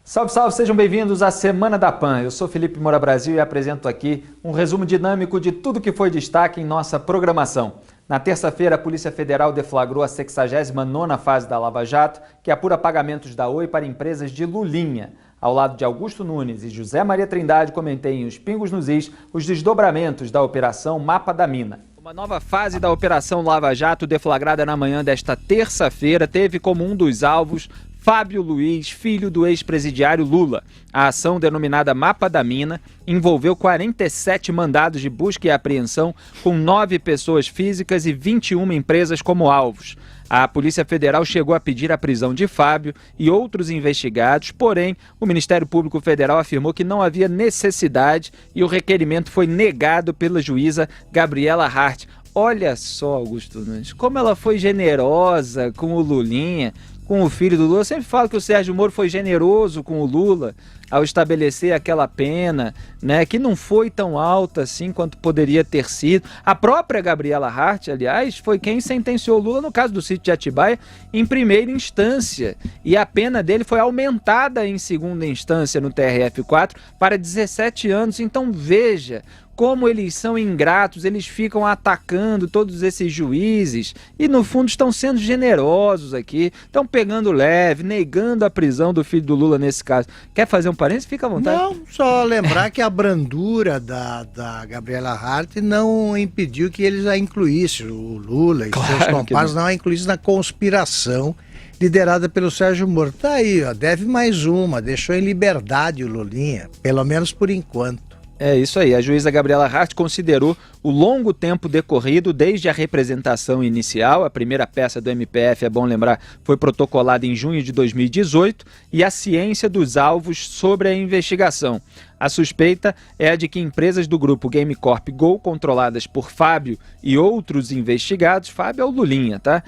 Salve, salve, sejam bem-vindos à Semana da PAN. Eu sou Felipe Moura Brasil e apresento aqui um resumo dinâmico de tudo que foi destaque em nossa programação. Na terça-feira, a Polícia Federal deflagrou a 69ª fase da Lava Jato, que apura pagamentos da Oi para empresas de Lulinha. Ao lado de Augusto Nunes e José Maria Trindade, comentei em Os Pingos nos Is os desdobramentos da Operação Mapa da Mina. Uma nova fase da Operação Lava Jato, deflagrada na manhã desta terça-feira, teve como um dos alvos Fábio Luiz, filho do ex-presidiário Lula. A ação, denominada Mapa da Mina, envolveu 47 mandados de busca e apreensão, com 9 pessoas físicas e 21 empresas como alvos. A Polícia Federal chegou a pedir a prisão de Fábio e outros investigados, porém, o Ministério Público Federal afirmou que não havia necessidade e o requerimento foi negado pela juíza Gabriela Hart. Olha só, Augusto Nunes, como ela foi generosa com o Lulinha, com o filho do Lula. Eu sempre falo que o Sérgio Moro foi generoso com o Lula ao estabelecer aquela pena, né, que não foi tão alta assim quanto poderia ter sido. A própria Gabriela Hart, aliás, foi quem sentenciou o Lula no caso do sítio de Atibaia em primeira instância. E a pena dele foi aumentada em segunda instância no TRF4 para 17 anos. Então veja como eles são ingratos, eles ficam atacando todos esses juízes e, no fundo, estão sendo generosos aqui, estão pegando leve, negando a prisão do filho do Lula nesse caso. Quer fazer um parênteses? Fica à vontade. Não, só lembrar que a brandura da Gabriela Hart não impediu que eles a incluíssem, o Lula e seus comparsas não a incluíssem na conspiração liderada pelo Sérgio Moro. Tá aí, ó, deve mais uma, deixou em liberdade o Lulinha, pelo menos por enquanto. É isso aí, a juíza Gabriela Hart considerou o longo tempo decorrido desde a representação inicial. A primeira peça do MPF, é bom lembrar, foi protocolada em junho de 2018, e a ciência dos alvos sobre a investigação. A suspeita é a de que empresas do grupo Game Corp Go, controladas por Fábio e outros investigados, Fábio é o Lulinha, tá?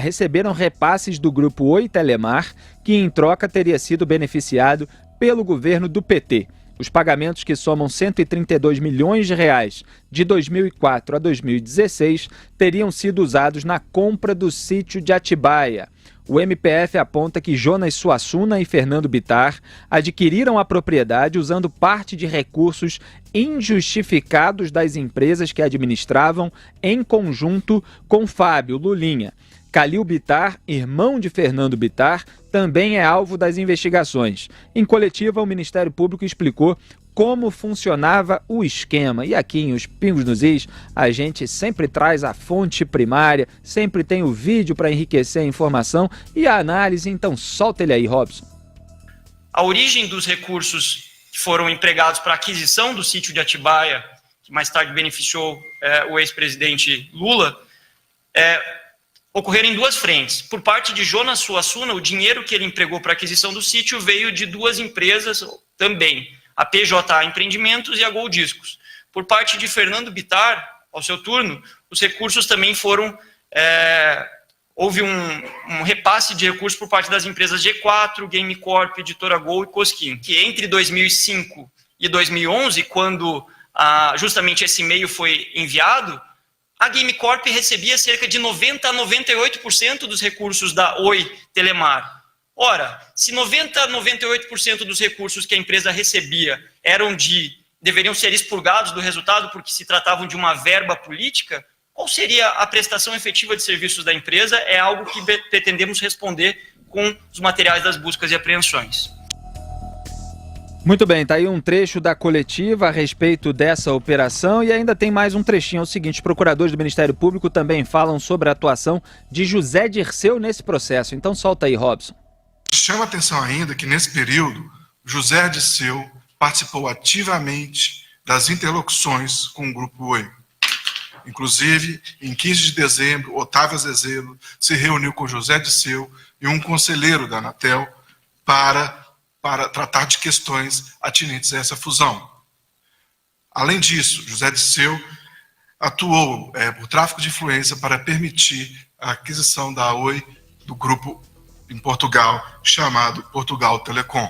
Receberam repasses do grupo Oi Telemar, que em troca teria sido beneficiado pelo governo do PT. Os pagamentos, que somam 132 milhões de reais de 2004 a 2016, teriam sido usados na compra do sítio de Atibaia. O MPF aponta que Jonas Suassuna e Fernando Bittar adquiriram a propriedade usando parte de recursos injustificados das empresas que administravam em conjunto com Fábio Lulinha. Calil Bittar, irmão de Fernando Bittar, também é alvo das investigações. Em coletiva, o Ministério Público explicou como funcionava o esquema. E aqui em Os Pingos nos Is, a gente sempre traz a fonte primária, sempre tem o vídeo para enriquecer a informação e a análise. Então solta ele aí, Robson. A origem dos recursos que foram empregados para a aquisição do sítio de Atibaia, que mais tarde beneficiou o ex-presidente Lula, ocorreram em duas frentes. Por parte de Jonas Suassuna, o dinheiro que ele empregou para a aquisição do sítio veio de duas empresas também, a PJA Empreendimentos e a Gol Discos. Por parte de Fernando Bittar, ao seu turno, os recursos também foram... houve um repasse de recursos por parte das empresas G4, Game Corp, Editora Gol e Cosquim, que entre 2005 e 2011, quando justamente esse e-mail foi enviado, a Game Corp recebia cerca de 90% a 98% dos recursos da Oi Telemar. Ora, se 90% a 98% dos recursos que a empresa recebia deveriam ser expurgados do resultado porque se tratavam de uma verba política, qual seria a prestação efetiva de serviços da empresa? É algo que pretendemos responder com os materiais das buscas e apreensões. Muito bem, tá aí um trecho da coletiva a respeito dessa operação e ainda tem mais um trechinho. É o seguinte: os procuradores do Ministério Público também falam sobre a atuação de José Dirceu nesse processo. Então solta aí, Robson. Chama atenção ainda que nesse período, José Dirceu participou ativamente das interlocuções com o Grupo Oi. Inclusive, em 15 de dezembro, Otávio Azezelo se reuniu com José Dirceu e um conselheiro da Anatel para tratar de questões atinentes a essa fusão. Além disso, José Dirceu atuou por tráfico de influência para permitir a aquisição da Oi do grupo em Portugal, chamado Portugal Telecom.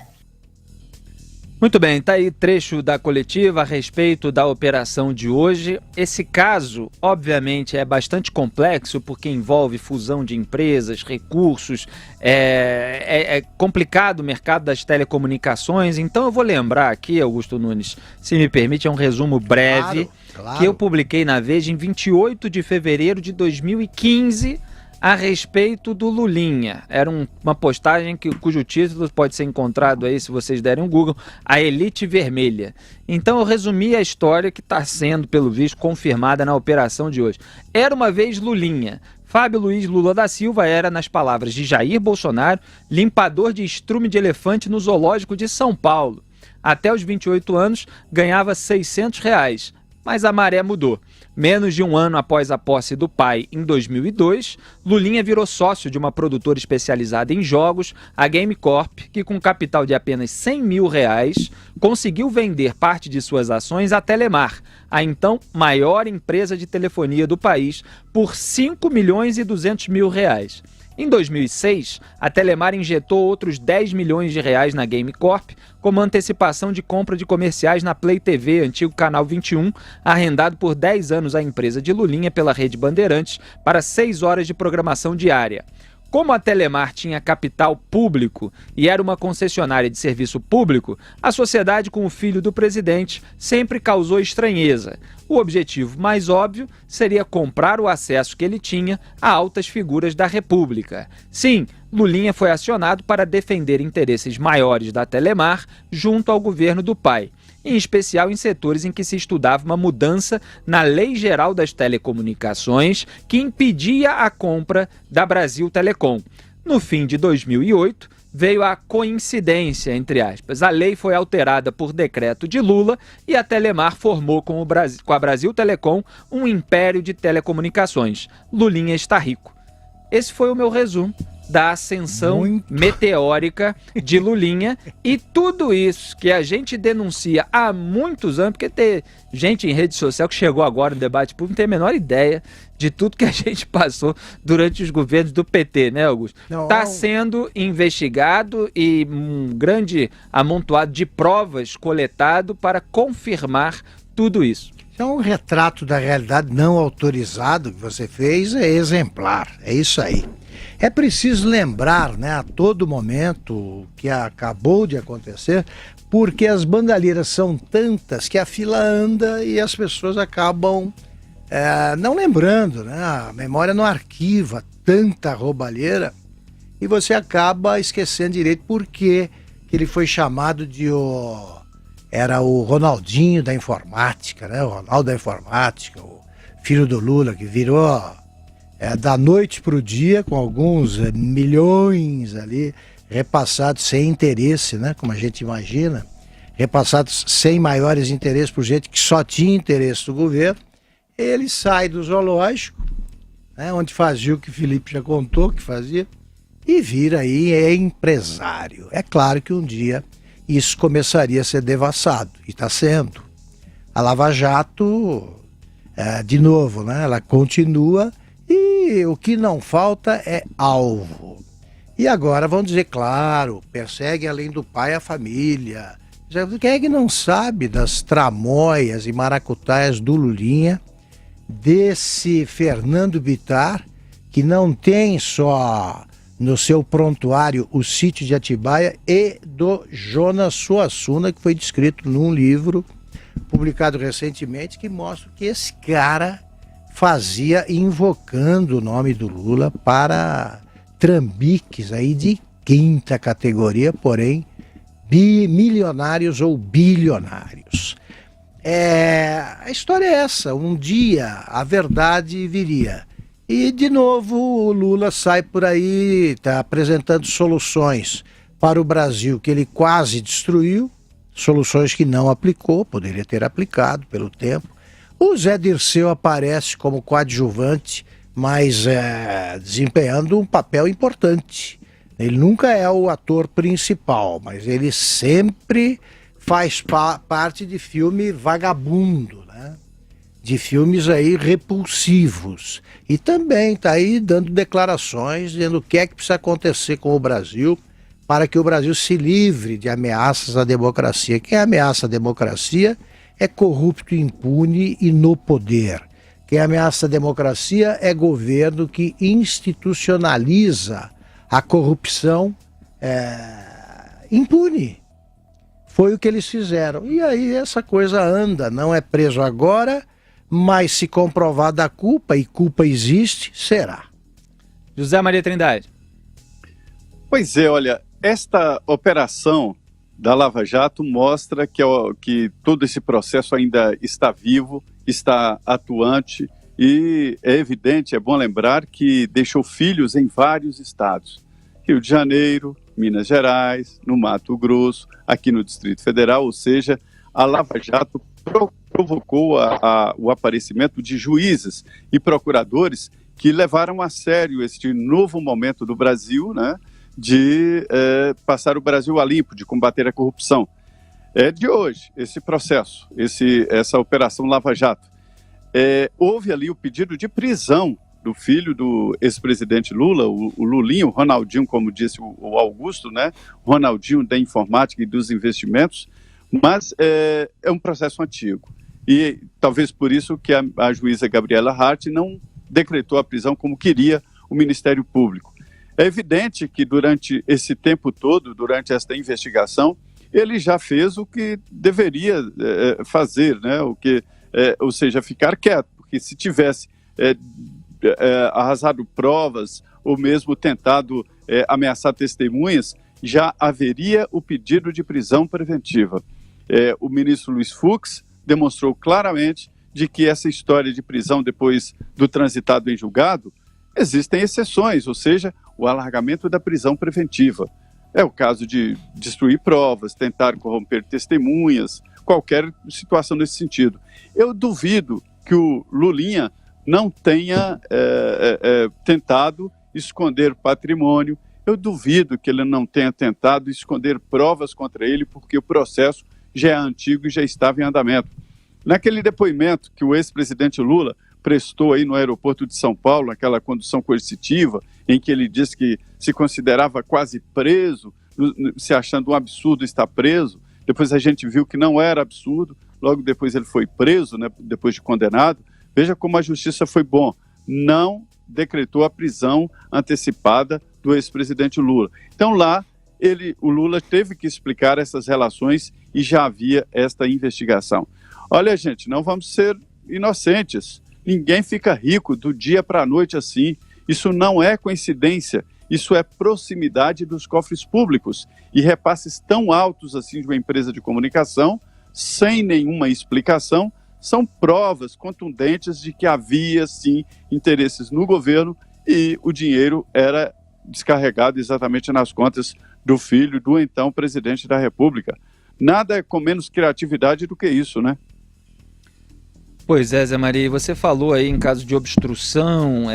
Muito bem, está aí trecho da coletiva a respeito da operação de hoje. Esse caso, obviamente, é bastante complexo porque envolve fusão de empresas, recursos, é complicado o mercado das telecomunicações. Então eu vou lembrar aqui, Augusto Nunes, se me permite, é um resumo breve, que eu publiquei na Veja em 28 de fevereiro de 2015, a respeito do Lulinha. Era uma postagem cujo título pode ser encontrado aí, se vocês derem um Google, A Elite Vermelha. Então eu resumi a história que está sendo, pelo visto, confirmada na operação de hoje. Era uma vez Lulinha. Fábio Luiz Lula da Silva era, nas palavras de Jair Bolsonaro, limpador de estrume de elefante no zoológico de São Paulo. Até os 28 anos, ganhava R$600, mas a maré mudou. Menos de um ano após a posse do pai, em 2002, Lulinha virou sócio de uma produtora especializada em jogos, a Game Corp, que com capital de apenas R$100 mil, conseguiu vender parte de suas ações à Telemar, a então maior empresa de telefonia do país, por R$5.200.000. Em 2006, a Telemar injetou outros R$10 milhões na Game Corp, como antecipação de compra de comerciais na Play TV, antigo Canal 21, arrendado por 10 anos à empresa de Lulinha pela Rede Bandeirantes para 6 horas de programação diária. Como a Telemar tinha capital público e era uma concessionária de serviço público, a sociedade com o filho do presidente sempre causou estranheza. O objetivo mais óbvio seria comprar o acesso que ele tinha a altas figuras da República. Sim, Lulinha foi acionado para defender interesses maiores da Telemar junto ao governo do pai, em especial em setores em que se estudava uma mudança na Lei Geral das Telecomunicações que impedia a compra da Brasil Telecom. No fim de 2008, veio a coincidência, entre aspas. A lei foi alterada por decreto de Lula e a Telemar formou com a Brasil Telecom um império de telecomunicações. Lulinha está rico. Esse foi o meu resumo da ascensão meteórica de Lulinha e tudo isso que a gente denuncia há muitos anos, porque tem gente em rede social que chegou agora no debate público, não tem a menor ideia de tudo que a gente passou durante os governos do PT, né, Augusto? Está sendo investigado e um grande amontoado de provas coletado para confirmar tudo isso. Então, o retrato da realidade não autorizado que você fez é exemplar, é isso aí. É preciso lembrar, né, a todo momento o que acabou de acontecer, porque as bandalheiras são tantas que a fila anda e as pessoas acabam não lembrando, né? A memória não arquiva tanta roubalheira e você acaba esquecendo direito por que ele foi chamado de era o Ronaldinho da informática, né? O Ronaldo da informática, o filho do Lula, que virou da noite para o dia, com alguns milhões ali repassados sem interesse, né? Como a gente imagina, repassados sem maiores interesses por gente que só tinha interesse do governo. Ele sai do zoológico, né? Onde fazia o que o Felipe já contou que fazia, e vira aí empresário. É claro que um dia isso começaria a ser devassado, e está sendo. A Lava Jato, de novo, né? Ela continua e o que não falta é alvo. E agora vão dizer, claro, persegue além do pai a família. Quem é que não sabe das tramóias e maracutaias do Lulinha, desse Fernando Bittar, que não tem só no seu prontuário o sítio de Atibaia, e do Jonas Suassuna, que foi descrito num livro publicado recentemente, que mostra que esse cara fazia invocando o nome do Lula para trambiques aí de quinta categoria, porém milionários ou bilionários. A história é essa, um dia a verdade viria. E, de novo, o Lula sai por aí, está apresentando soluções para o Brasil que ele quase destruiu, soluções que não aplicou, poderia ter aplicado pelo tempo. O Zé Dirceu aparece como coadjuvante, mas desempenhando um papel importante. Ele nunca é o ator principal, mas ele sempre faz parte de filme vagabundo, né? De filmes aí repulsivos. E também está aí dando declarações, dizendo o que é que precisa acontecer com o Brasil para que o Brasil se livre de ameaças à democracia. Quem ameaça a democracia é corrupto, impune e no poder. Quem ameaça a democracia é governo que institucionaliza a corrupção impune. Foi o que eles fizeram. E aí essa coisa anda, não é preso agora, mas se comprovada a culpa, e culpa existe, será. José Maria Trindade. Pois é, olha, esta operação da Lava Jato mostra que todo esse processo ainda está vivo, está atuante e é evidente, é bom lembrar que deixou filhos em vários estados. Rio de Janeiro, Minas Gerais, no Mato Grosso, aqui no Distrito Federal, ou seja, a Lava Jato provocou o aparecimento de juízes e procuradores que levaram a sério este novo momento do Brasil, né, de passar o Brasil a limpo, de combater a corrupção. É de hoje, esse processo, essa operação Lava Jato. Houve ali o pedido de prisão do filho do ex-presidente Lula, o Lulinho, o Ronaldinho, como disse o Augusto, né? Ronaldinho da informática e dos investimentos, mas é um processo antigo. E talvez por isso que a juíza Gabriela Hart não decretou a prisão como queria o Ministério Público. É evidente que durante esse tempo todo, durante esta investigação, ele já fez o que deveria fazer, né? Ou seja, ficar quieto, porque se tivesse arrasado provas ou mesmo tentado ameaçar testemunhas, já haveria o pedido de prisão preventiva. O ministro Luiz Fux demonstrou claramente de que essa história de prisão depois do transitado em julgado, existem exceções, ou seja, o alargamento da prisão preventiva. É o caso de destruir provas, tentar corromper testemunhas, qualquer situação nesse sentido. Eu duvido que o Lulinha não tenha tentado esconder patrimônio, eu duvido que ele não tenha tentado esconder provas contra ele, porque o processo já é antigo e já estava em andamento. Naquele depoimento que o ex-presidente Lula prestou aí no aeroporto de São Paulo, naquela condução coercitiva, em que ele disse que se considerava quase preso, se achando um absurdo estar preso, depois a gente viu que não era absurdo, logo depois ele foi preso, né, depois de condenado. Veja como a justiça foi bom, não decretou a prisão antecipada do ex-presidente Lula. Então lá, o Lula teve que explicar essas relações e já havia esta investigação. Olha, gente, não vamos ser inocentes. Ninguém fica rico do dia para a noite assim. Isso não é coincidência. Isso é proximidade dos cofres públicos. E repasses tão altos assim de uma empresa de comunicação, sem nenhuma explicação, são provas contundentes de que havia, sim, interesses no governo e o dinheiro era descarregado exatamente nas contas do filho do então presidente da República. Nada é com menos criatividade do que isso, né? Pois é, Zé Maria, você falou aí em caso de obstrução,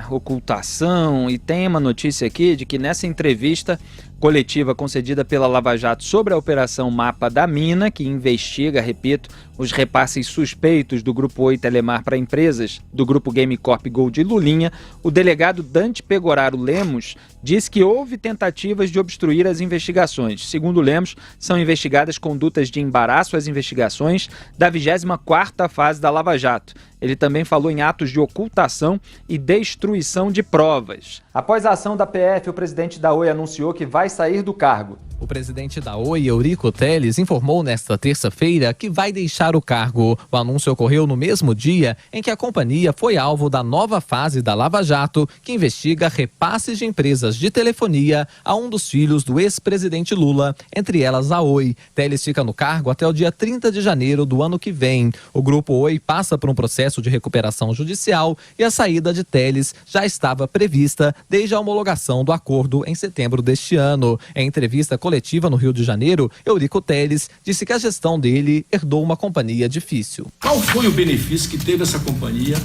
ocultação, e tem uma notícia aqui de que nessa entrevista coletiva concedida pela Lava Jato sobre a Operação Mapa da Mina, que investiga, repito, os repasses suspeitos do Grupo Oi Telemar para empresas do Grupo Game Corp Gold e Lulinha, o delegado Dante Pegoraro Lemos diz que houve tentativas de obstruir as investigações. Segundo Lemos, são investigadas condutas de embaraço às investigações da 24ª fase da Lava Jato. Ele também falou em atos de ocultação e destruição de provas. Após a ação da PF, o presidente da Oi anunciou que vai sair do cargo. O presidente da Oi, Eurico Teles, informou nesta terça-feira que vai deixar o cargo. O anúncio ocorreu no mesmo dia em que a companhia foi alvo da nova fase da Lava Jato, que investiga repasses de empresas de telefonia a um dos filhos do ex-presidente Lula, entre elas a Oi. Teles fica no cargo até o dia 30 de janeiro do ano que vem. O Grupo Oi passa por um processo de recuperação judicial e a saída de Teles já estava prevista desde a homologação do acordo em setembro deste ano. Em entrevista coletiva no Rio de Janeiro, Eurico Teles disse que a gestão dele herdou uma companhia difícil. Qual foi o benefício que teve essa companhia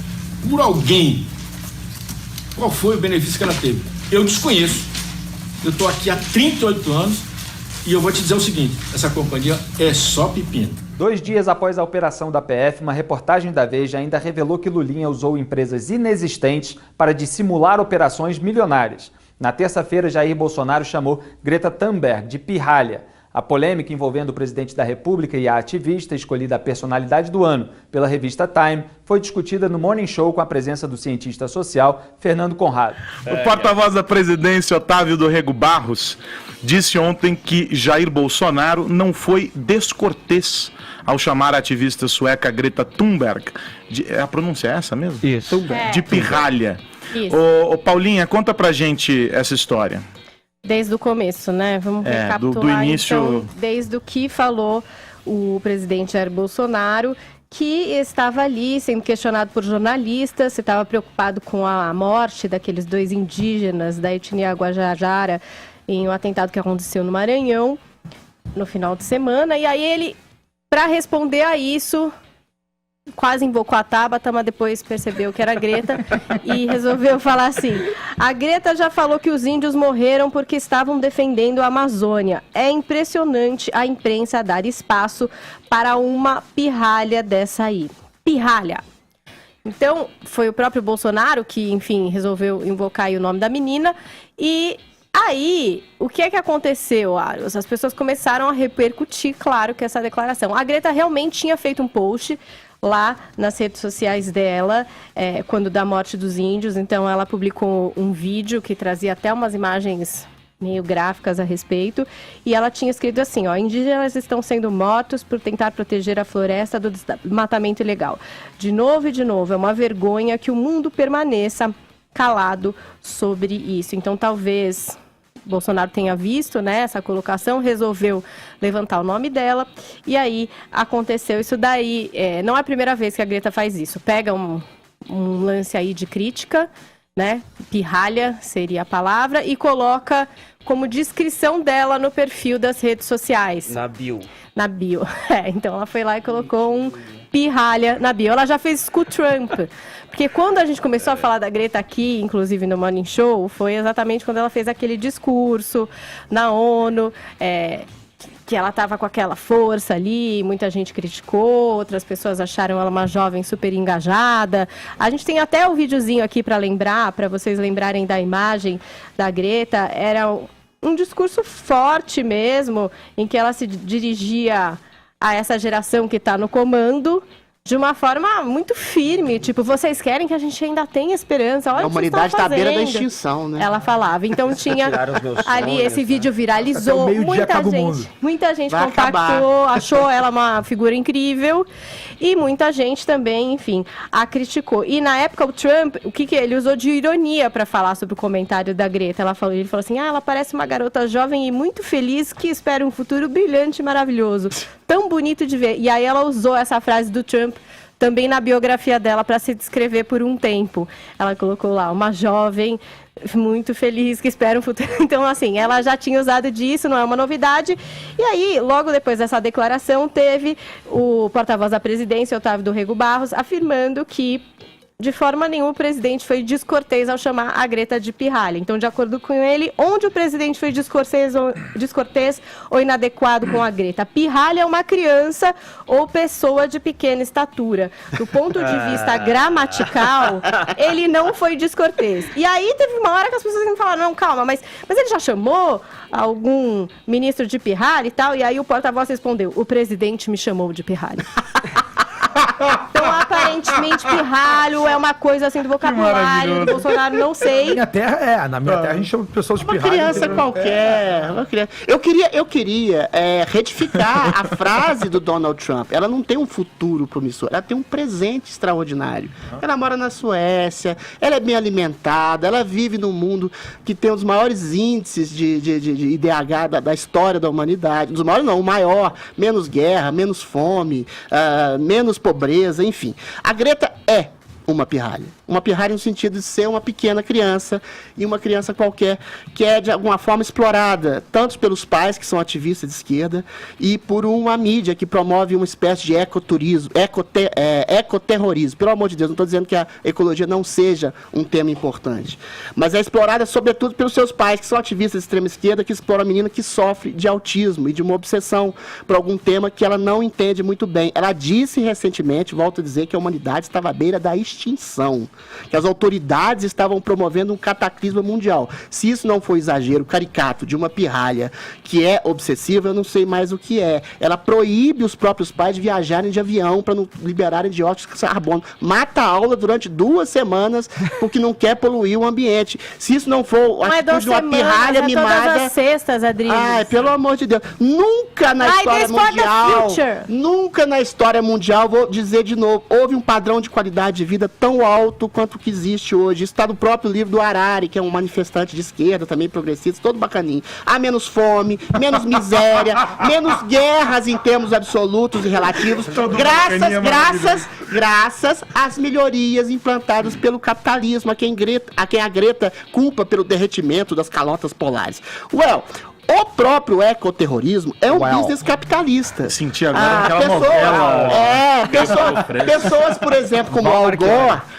por alguém? Qual foi o benefício que ela teve? Eu desconheço. Eu estou aqui há 38 anos e eu vou te dizer o seguinte, essa companhia é só pepino. 2 dias após a operação da PF, uma reportagem da Veja ainda revelou que Lulinha usou empresas inexistentes para dissimular operações milionárias. Na terça-feira, Jair Bolsonaro chamou Greta Thunberg de pirralha. A polêmica envolvendo o presidente da República e a ativista escolhida a personalidade do ano pela revista Time foi discutida no Morning Show com a presença do cientista social Fernando Conrado. O porta-voz da presidência, Otávio do Rego Barros, disse ontem que Jair Bolsonaro não foi descortês ao chamar a ativista sueca Greta Thunberg, a pronúncia é essa mesmo? Isso. De pirralha. Isso. Ô, Paulinha, conta pra gente essa história. Desde o começo, né? Vamos recapitular, do início... então, desde o que falou o presidente Jair Bolsonaro, que estava ali sendo questionado por jornalistas, se estava preocupado com a morte daqueles 2 indígenas da etnia Guajajara em um atentado que aconteceu no Maranhão, no final de semana. E aí ele, para responder a isso, quase invocou a Tabata, mas depois percebeu que era a Greta e resolveu falar assim: a Greta já falou que os índios morreram porque estavam defendendo a Amazônia. É impressionante a imprensa dar espaço para uma pirralha dessa aí. Pirralha. Então, foi o próprio Bolsonaro que, enfim, resolveu invocar aí o nome da menina. E aí, o que é que aconteceu, Aros? As pessoas começaram a repercutir, claro, que essa declaração. A Greta realmente tinha feito um post lá nas redes sociais dela, quando da morte dos índios. Então ela publicou um vídeo que trazia até umas imagens meio gráficas a respeito, e ela tinha escrito assim, ó: indígenas estão sendo mortos por tentar proteger a floresta do desmatamento ilegal. De novo e de novo, é uma vergonha que o mundo permaneça calado sobre isso. Então talvez Bolsonaro tenha visto, né, essa colocação, resolveu levantar o nome dela, e aí aconteceu isso daí. Não é a primeira vez que a Greta faz isso. Pega um lance aí de crítica, né, pirralha seria a palavra, e coloca como descrição dela no perfil das redes sociais. Na bio. Na bio. Então ela foi lá e colocou um pirralha na bio. Ela já fez isso com o Trump. Porque quando a gente começou a falar da Greta aqui, inclusive no Morning Show, foi exatamente quando ela fez aquele discurso na ONU, que ela estava com aquela força ali, muita gente criticou, outras pessoas acharam ela uma jovem super engajada. A gente tem até o videozinho aqui para lembrar, para vocês lembrarem da imagem da Greta. Era um discurso forte mesmo, em que ela se dirigia a essa geração que está no comando de uma forma muito firme, tipo, vocês querem que a gente ainda tenha esperança, olha, a humanidade está à beira da extinção, né? Ela falava. Então tinha ali esse vídeo viralizou, muita gente vai compactou, acabar. achou ela uma figura incrível, e muita gente também, enfim, a criticou. E na época o Trump, o que ele usou de ironia para falar sobre o comentário da Greta? Ele falou assim: ela parece uma garota jovem e muito feliz que espera um futuro brilhante e maravilhoso, tão bonito de ver. E aí ela usou essa frase do Trump também na biografia dela para se descrever por um tempo. Ela colocou lá, uma jovem muito feliz que espera um futuro. Então, assim, ela já tinha usado disso, não é uma novidade. E aí, logo depois dessa declaração, teve o porta-voz da presidência, Otávio do Rego Barros, afirmando que de forma nenhuma o presidente foi descortês ao chamar a Greta de pirralha. Então, de acordo com ele, onde o presidente foi descortês ou inadequado com a Greta? Pirralha é uma criança ou pessoa de pequena estatura. Do ponto de vista gramatical, ele não foi descortês. E aí teve uma hora que as pessoas falaram: não, calma, mas ele já chamou algum ministro de pirralha e tal? E aí o porta-voz respondeu: o presidente me chamou de pirralha. Então, aparentemente, pirralho é uma coisa assim do vocabulário do Bolsonaro, não sei. Na minha terra a gente chama pessoas de pirralho. Uma criança qualquer. Uma criança. Eu queria retificar a frase do Donald Trump. Ela não tem um futuro promissor, ela tem um presente extraordinário. Ela mora na Suécia, ela é bem alimentada, ela vive num mundo que tem um dos maiores índices de IDH da história da humanidade. Dos maiores não, o maior. Menos guerra, menos fome, menos pobreza, enfim. A Greta é uma pirralha. Uma pirralha no sentido de ser uma pequena criança, e uma criança qualquer que é de alguma forma explorada, tanto pelos pais, que são ativistas de esquerda, e por uma mídia que promove uma espécie de ecoturismo, ecoterrorismo. Pelo amor de Deus, não estou dizendo que a ecologia não seja um tema importante, mas é explorada sobretudo pelos seus pais, que são ativistas de extrema esquerda, que exploram a menina que sofre de autismo e de uma obsessão por algum tema que ela não entende muito bem. Ela disse recentemente, volto a dizer, que a humanidade estava à beira da extinção. que as autoridades estavam promovendo um cataclisma mundial. Se isso não for exagero caricato de uma pirralha que é obsessiva, eu não sei mais o que é. Ela proíbe os próprios pais de viajarem de avião para não liberarem dióxido de carbono. Mata a aula durante 2 semanas porque não quer poluir o ambiente. Se isso não for a atitude de uma pirralha mimada... todas as sextas, Adriles. Ai, pelo amor de Deus. Nunca na história mundial, vou dizer de novo, houve um padrão de qualidade de vida tão alto quanto o que existe hoje. Isso está no próprio livro do Harari, que é um manifestante de esquerda, também progressista, todo bacaninho. Há menos fome, menos miséria, menos guerras em termos absolutos e relativos, graças às melhorias implantadas pelo capitalismo, a quem a Greta culpa pelo derretimento das calotas polares. O próprio ecoterrorismo é um business capitalista. Senti agora aquela novela. Pessoas, por exemplo, como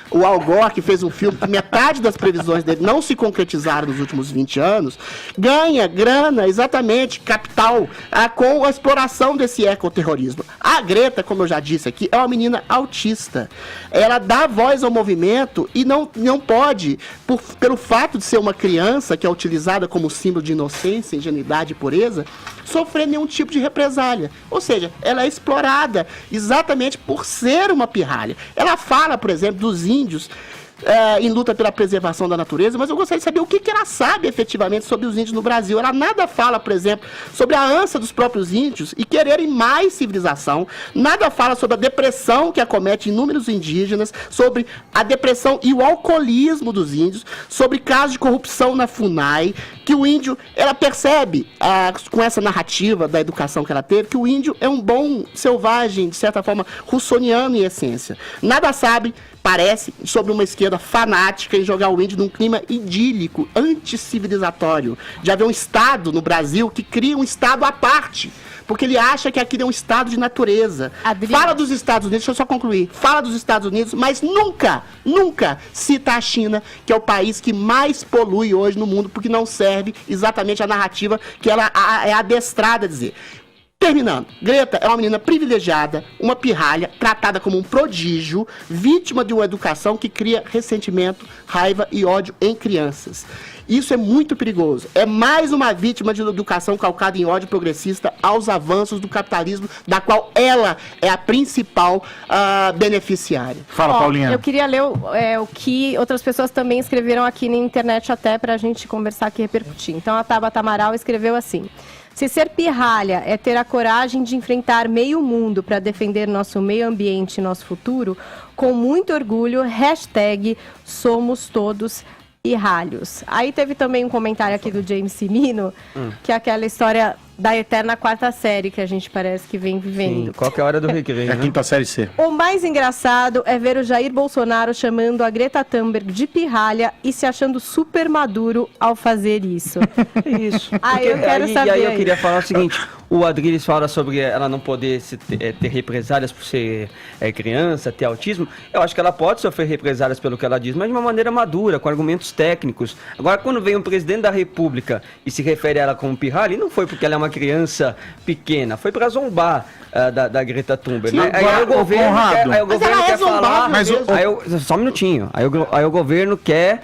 o Al Gore, que fez um filme que metade das previsões dele não se concretizaram nos últimos 20 anos, ganha grana, exatamente, capital, com a exploração desse ecoterrorismo. A Greta, como eu já disse aqui, é uma menina autista. Ela dá voz ao movimento e não pode, pelo fato de ser uma criança que é utilizada como símbolo de inocência, ingenuidade e pureza, sofrer nenhum tipo de represália. Ou seja, ela é explorada exatamente por ser uma pirralha. Ela fala, por exemplo, dos índios em luta pela preservação da natureza, mas eu gostaria de saber o que ela sabe efetivamente sobre os índios no Brasil. Ela nada fala, por exemplo, sobre a ânsia dos próprios índios e quererem mais civilização, nada fala sobre a depressão que acomete inúmeros indígenas, sobre a depressão e o alcoolismo dos índios, sobre casos de corrupção na FUNAI, que o índio, ela percebe, com essa narrativa da educação que ela teve, que o índio é um bom selvagem, de certa forma, russoniano em essência. Nada sabe, parece, sobre uma esquerda fanática em jogar o índio num clima idílico, anticivilizatório, de haver um Estado no Brasil que cria um Estado à parte, porque ele acha que aquilo é um Estado de natureza. Fala dos Estados Unidos, deixa eu só concluir, fala dos Estados Unidos, mas nunca cita a China, que é o país que mais polui hoje no mundo, porque não serve exatamente a narrativa que ela é adestrada a dizer. Terminando, Greta é uma menina privilegiada, uma pirralha, tratada como um prodígio, vítima de uma educação que cria ressentimento, raiva e ódio em crianças. Isso é muito perigoso. É mais uma vítima de uma educação calcada em ódio progressista aos avanços do capitalismo, da qual ela é a principal beneficiária. Fala, Paulinha. Eu queria ler o que outras pessoas também escreveram aqui na internet, até para a gente conversar aqui e repercutir. Então, a Tabata Amaral escreveu assim: se ser pirralha é ter a coragem de enfrentar meio mundo para defender nosso meio ambiente e nosso futuro, com muito orgulho, #somos todos pirralhos. Aí teve também um comentário aqui do James Cimino, que é aquela história da eterna 4ª série que a gente parece que vem vivendo. Sim, qualquer hora do recreio. É a 5ª série C. O mais engraçado é ver o Jair Bolsonaro chamando a Greta Thunberg de pirralha e se achando super maduro ao fazer isso. Isso. Eu quero saber. E aí eu queria falar o seguinte: o Adriles fala sobre ela não poder ter represálias por ser criança, ter autismo. Eu acho que ela pode sofrer represálias pelo que ela diz, mas de uma maneira madura, com argumentos técnicos. Agora, quando vem um presidente da República e se refere a ela como pirralha, e não foi porque ela é uma criança pequena, foi para zombar da Greta Thunberg. Sim, né? Aí o governo quer falar... Só um minutinho. Aí o governo quer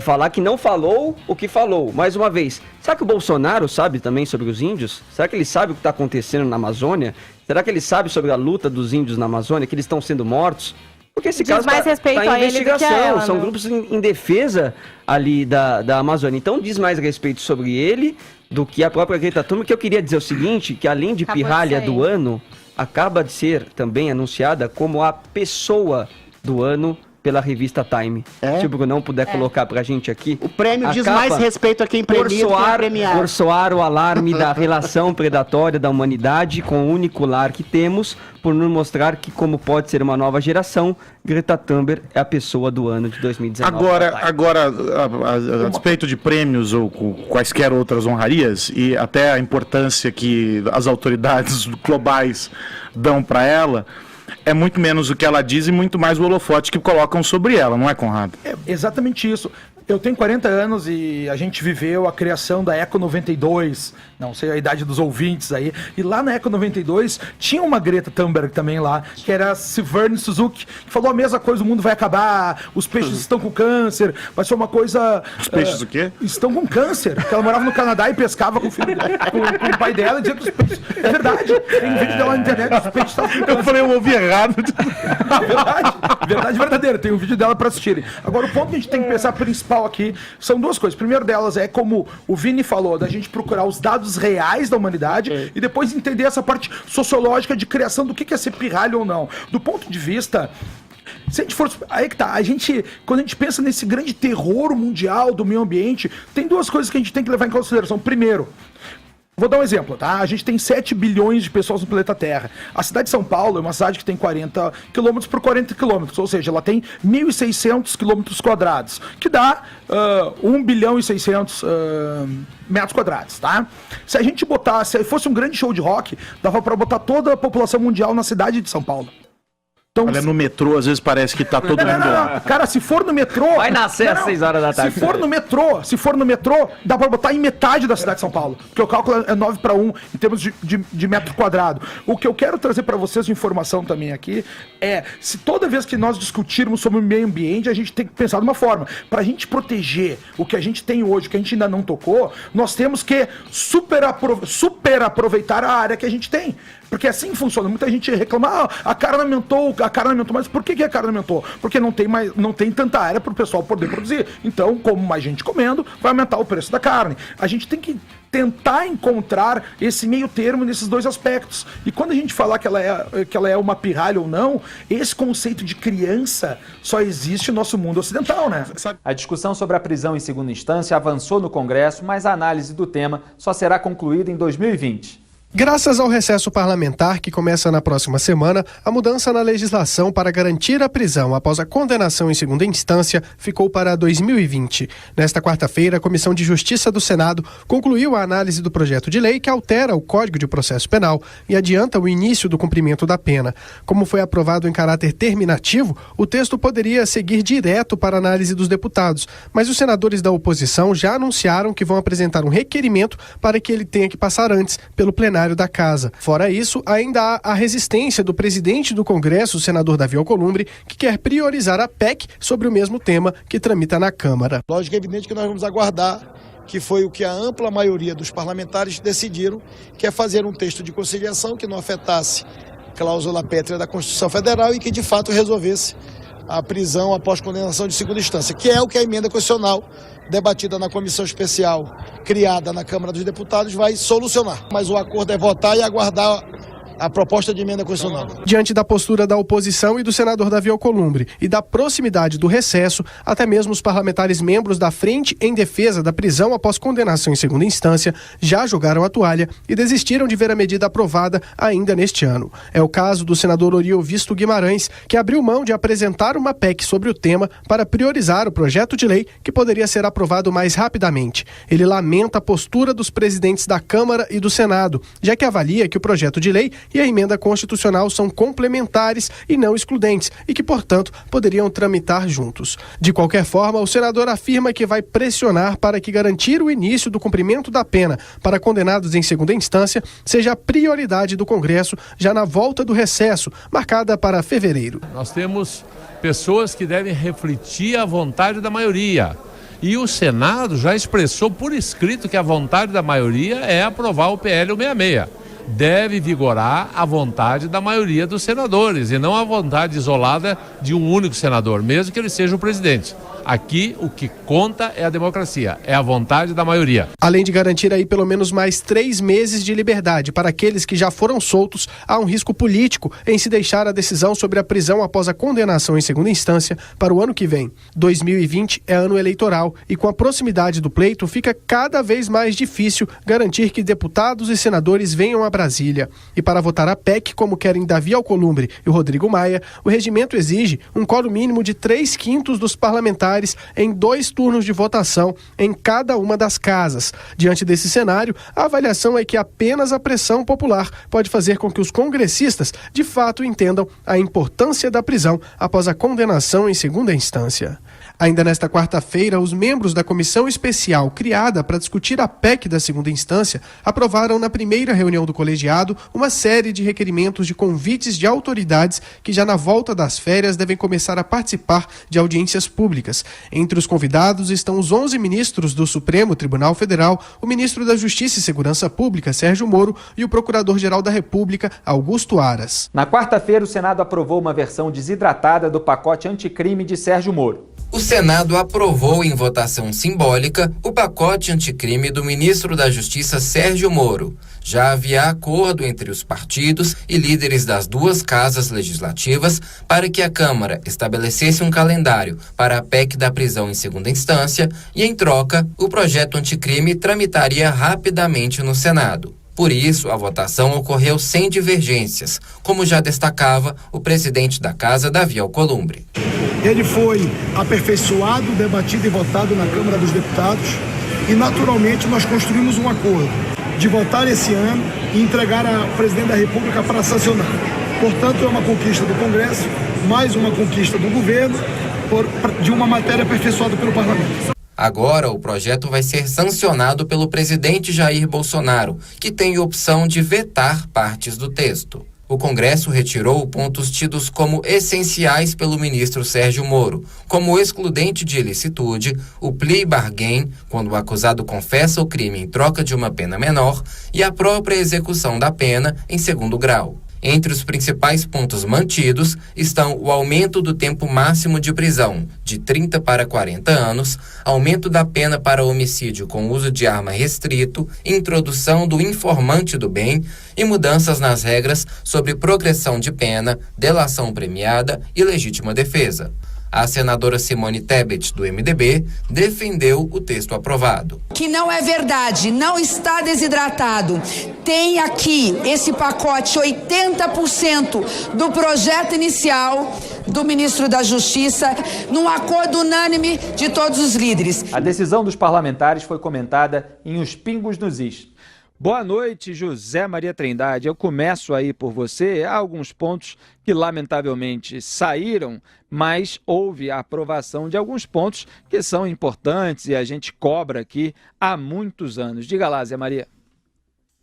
falar que não falou o que falou. Mais uma vez, será que o Bolsonaro sabe também sobre os índios? Será que ele sabe o que está acontecendo na Amazônia? Será que ele sabe sobre a luta dos índios na Amazônia, que eles estão sendo mortos? Porque esse caso está em investigação, são grupos em defesa ali da Amazônia. Então diz mais respeito sobre ele do que a própria Greta Thunberg, que eu queria dizer o seguinte, que além de pirralha do ano, acaba de ser também anunciada como a pessoa do ano pela revista Time. Se o Brunão puder colocar pra gente aqui. O prêmio diz mais respeito a quem premia do que a premiar. Por soar o alarme da relação predatória da humanidade com o único lar que temos, por nos mostrar que, como pode ser uma nova geração, Greta Thunberg é a pessoa do ano de 2019. Agora, a despeito de prêmios ou quaisquer outras honrarias, e até a importância que as autoridades globais dão para ela, é muito menos o que ela diz e muito mais o holofote que colocam sobre ela, não é, Conrado? É exatamente isso. Eu tenho 40 anos e a gente viveu a criação da Eco 92, não sei a idade dos ouvintes aí, e lá na Eco 92 tinha uma Greta Thunberg também lá, que era a Sigourney Suzuki, que falou a mesma coisa, o mundo vai acabar, os peixes estão com câncer, vai ser uma coisa... Os peixes o quê? Estão com câncer, porque ela morava no Canadá e pescava com o filho, com o pai dela e dizia que os peixes... É verdade, tem um vídeo dela na internet, os peixes estavam com câncer. Eu falei, eu ouvi errado. Verdade verdadeira, tem um vídeo dela pra assistirem. Agora, o ponto que a gente tem que pensar principal aqui são duas coisas. Primeiro delas é, como o Vini falou, da gente procurar os dados reais da humanidade e depois entender essa parte sociológica de criação do que é ser pirralho ou não. Do ponto de vista... Se a gente for... Aí que tá. Quando a gente pensa nesse grande terror mundial do meio ambiente, tem duas coisas que a gente tem que levar em consideração. Primeiro, vou dar um exemplo, tá? A gente tem 7 bilhões de pessoas no planeta Terra. A cidade de São Paulo é uma cidade que tem 40 quilômetros por 40 quilômetros, ou seja, ela tem 1.600 quilômetros quadrados, que dá 1 bilhão e 600 metros quadrados, tá? Se a gente botasse, se fosse um grande show de rock, dava pra botar toda a população mundial na cidade de São Paulo. Então, olha, no metrô, às vezes parece que tá todo mundo lá. Cara, se for no metrô... Vai nascer às 6 horas da tarde. Se for no metrô, dá pra botar em metade da cidade de São Paulo. Porque o cálculo é 9:1 em termos de metro quadrado. O que eu quero trazer pra vocês de informação também aqui é, se toda vez que nós discutirmos sobre o meio ambiente, a gente tem que pensar de uma forma. Pra gente proteger o que a gente tem hoje, o que a gente ainda não tocou, nós temos que super aproveitar a área que a gente tem. Porque assim funciona. Muita gente reclama, a carne aumentou, mas por que a carne aumentou? Porque não tem tanta área para o pessoal poder produzir. Então, como mais gente comendo, vai aumentar o preço da carne. A gente tem que tentar encontrar esse meio termo nesses dois aspectos. E quando a gente falar que ela é uma pirralha ou não, esse conceito de criança só existe no nosso mundo ocidental, né? A discussão sobre a prisão em segunda instância avançou no Congresso, mas a análise do tema só será concluída em 2020. Graças ao recesso parlamentar que começa na próxima semana, a mudança na legislação para garantir a prisão após a condenação em segunda instância ficou para 2020. Nesta quarta-feira, a Comissão de Justiça do Senado concluiu a análise do projeto de lei que altera o Código de Processo Penal e adianta o início do cumprimento da pena. Como foi aprovado em caráter terminativo, o texto poderia seguir direto para a análise dos deputados, mas os senadores da oposição já anunciaram que vão apresentar um requerimento para que ele tenha que passar antes pelo plenário da Casa. Fora isso, ainda há a resistência do presidente do Congresso, o senador Davi Alcolumbre, que quer priorizar a PEC sobre o mesmo tema que tramita na Câmara. Lógico, é evidente que nós vamos aguardar, que foi o que a ampla maioria dos parlamentares decidiram, que é fazer um texto de conciliação que não afetasse a cláusula pétrea da Constituição Federal e que de fato resolvesse a prisão após condenação de segunda instância, que é o que a emenda constitucional debatida na comissão especial criada na Câmara dos Deputados vai solucionar. Mas o acordo é votar e aguardar a proposta de emenda constitucional. Diante da postura da oposição e do senador Davi Alcolumbre e da proximidade do recesso, até mesmo os parlamentares membros da Frente em Defesa da Prisão após condenação em segunda instância já jogaram a toalha e desistiram de ver a medida aprovada ainda neste ano. É o caso do senador Oriovisto Guimarães, que abriu mão de apresentar uma PEC sobre o tema para priorizar o projeto de lei que poderia ser aprovado mais rapidamente. Ele lamenta a postura dos presidentes da Câmara e do Senado, já que avalia que o projeto de lei e a emenda constitucional são complementares e não excludentes e que, portanto, poderiam tramitar juntos. De qualquer forma, o senador afirma que vai pressionar para que garantir o início do cumprimento da pena para condenados em segunda instância seja a prioridade do Congresso já na volta do recesso, marcada para fevereiro. Nós temos pessoas que devem refletir a vontade da maioria. E o Senado já expressou por escrito que a vontade da maioria é aprovar o PL 166. Deve vigorar a vontade da maioria dos senadores e não a vontade isolada de um único senador, mesmo que ele seja o presidente. Aqui o que conta é a democracia, é a vontade da maioria. Além de garantir aí pelo menos mais 3 meses de liberdade para aqueles que já foram soltos, há um risco político em se deixar a decisão sobre a prisão após a condenação em segunda instância para o ano que vem. 2020 é ano eleitoral e com a proximidade do pleito fica cada vez mais difícil garantir que deputados e senadores venham a Brasília. E para votar a PEC, como querem Davi Alcolumbre e o Rodrigo Maia, o regimento exige um quórum mínimo de 3/5 dos parlamentares em 2 turnos de votação em cada uma das casas. Diante desse cenário, a avaliação é que apenas a pressão popular pode fazer com que os congressistas de fato entendam a importância da prisão após a condenação em segunda instância. Ainda nesta quarta-feira, os membros da comissão especial criada para discutir a PEC da segunda instância aprovaram na primeira reunião do colegiado uma série de requerimentos de convites de autoridades que já na volta das férias devem começar a participar de audiências públicas. Entre os convidados estão os 11 ministros do Supremo Tribunal Federal, o ministro da Justiça e Segurança Pública, Sérgio Moro, e o procurador-geral da República, Augusto Aras. Na quarta-feira, o Senado aprovou uma versão desidratada do pacote anticrime de Sérgio Moro. O Senado aprovou em votação simbólica o pacote anticrime do ministro da Justiça Sérgio Moro. Já havia acordo entre os partidos e líderes das duas casas legislativas para que a Câmara estabelecesse um calendário para a PEC da prisão em segunda instância e, em troca, o projeto anticrime tramitaria rapidamente no Senado. Por isso, a votação ocorreu sem divergências, como já destacava o presidente da Casa, Davi Alcolumbre. Ele foi aperfeiçoado, debatido e votado na Câmara dos Deputados e, naturalmente, nós construímos um acordo de votar esse ano e entregar ao presidente da República para sancionar. Portanto, é uma conquista do Congresso, mais uma conquista do governo, de uma matéria aperfeiçoada pelo Parlamento. Agora, o projeto vai ser sancionado pelo presidente Jair Bolsonaro, que tem opção de vetar partes do texto. O Congresso retirou pontos tidos como essenciais pelo ministro Sérgio Moro, como o excludente de ilicitude, o plea bargain, quando o acusado confessa o crime em troca de uma pena menor, e a própria execução da pena em segundo grau. Entre os principais pontos mantidos estão o aumento do tempo máximo de prisão, de 30 para 40 anos, aumento da pena para homicídio com uso de arma restrito, introdução do informante do bem e mudanças nas regras sobre progressão de pena, delação premiada e legítima defesa. A senadora Simone Tebet, do MDB, defendeu o texto aprovado. Que não é verdade, não está desidratado. Tem aqui esse pacote, 80% do projeto inicial do ministro da Justiça, num acordo unânime de todos os líderes. A decisão dos parlamentares foi comentada em Os Pingos nos Is. Boa noite, José Maria Trindade. Eu começo aí por você. Há alguns pontos que, lamentavelmente, saíram, mas houve a aprovação de alguns pontos que são importantes e a gente cobra aqui há muitos anos. Diga lá, Zé Maria.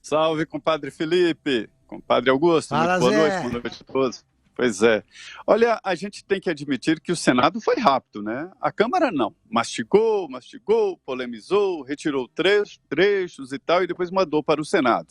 Salve, compadre Felipe, compadre Augusto. Fala, muito boa Zé. noite a todos. Pois é. Olha, a gente tem que admitir que o Senado foi rápido, né? A Câmara não. Mastigou, polemizou, retirou trechos e tal, e depois mandou para o Senado.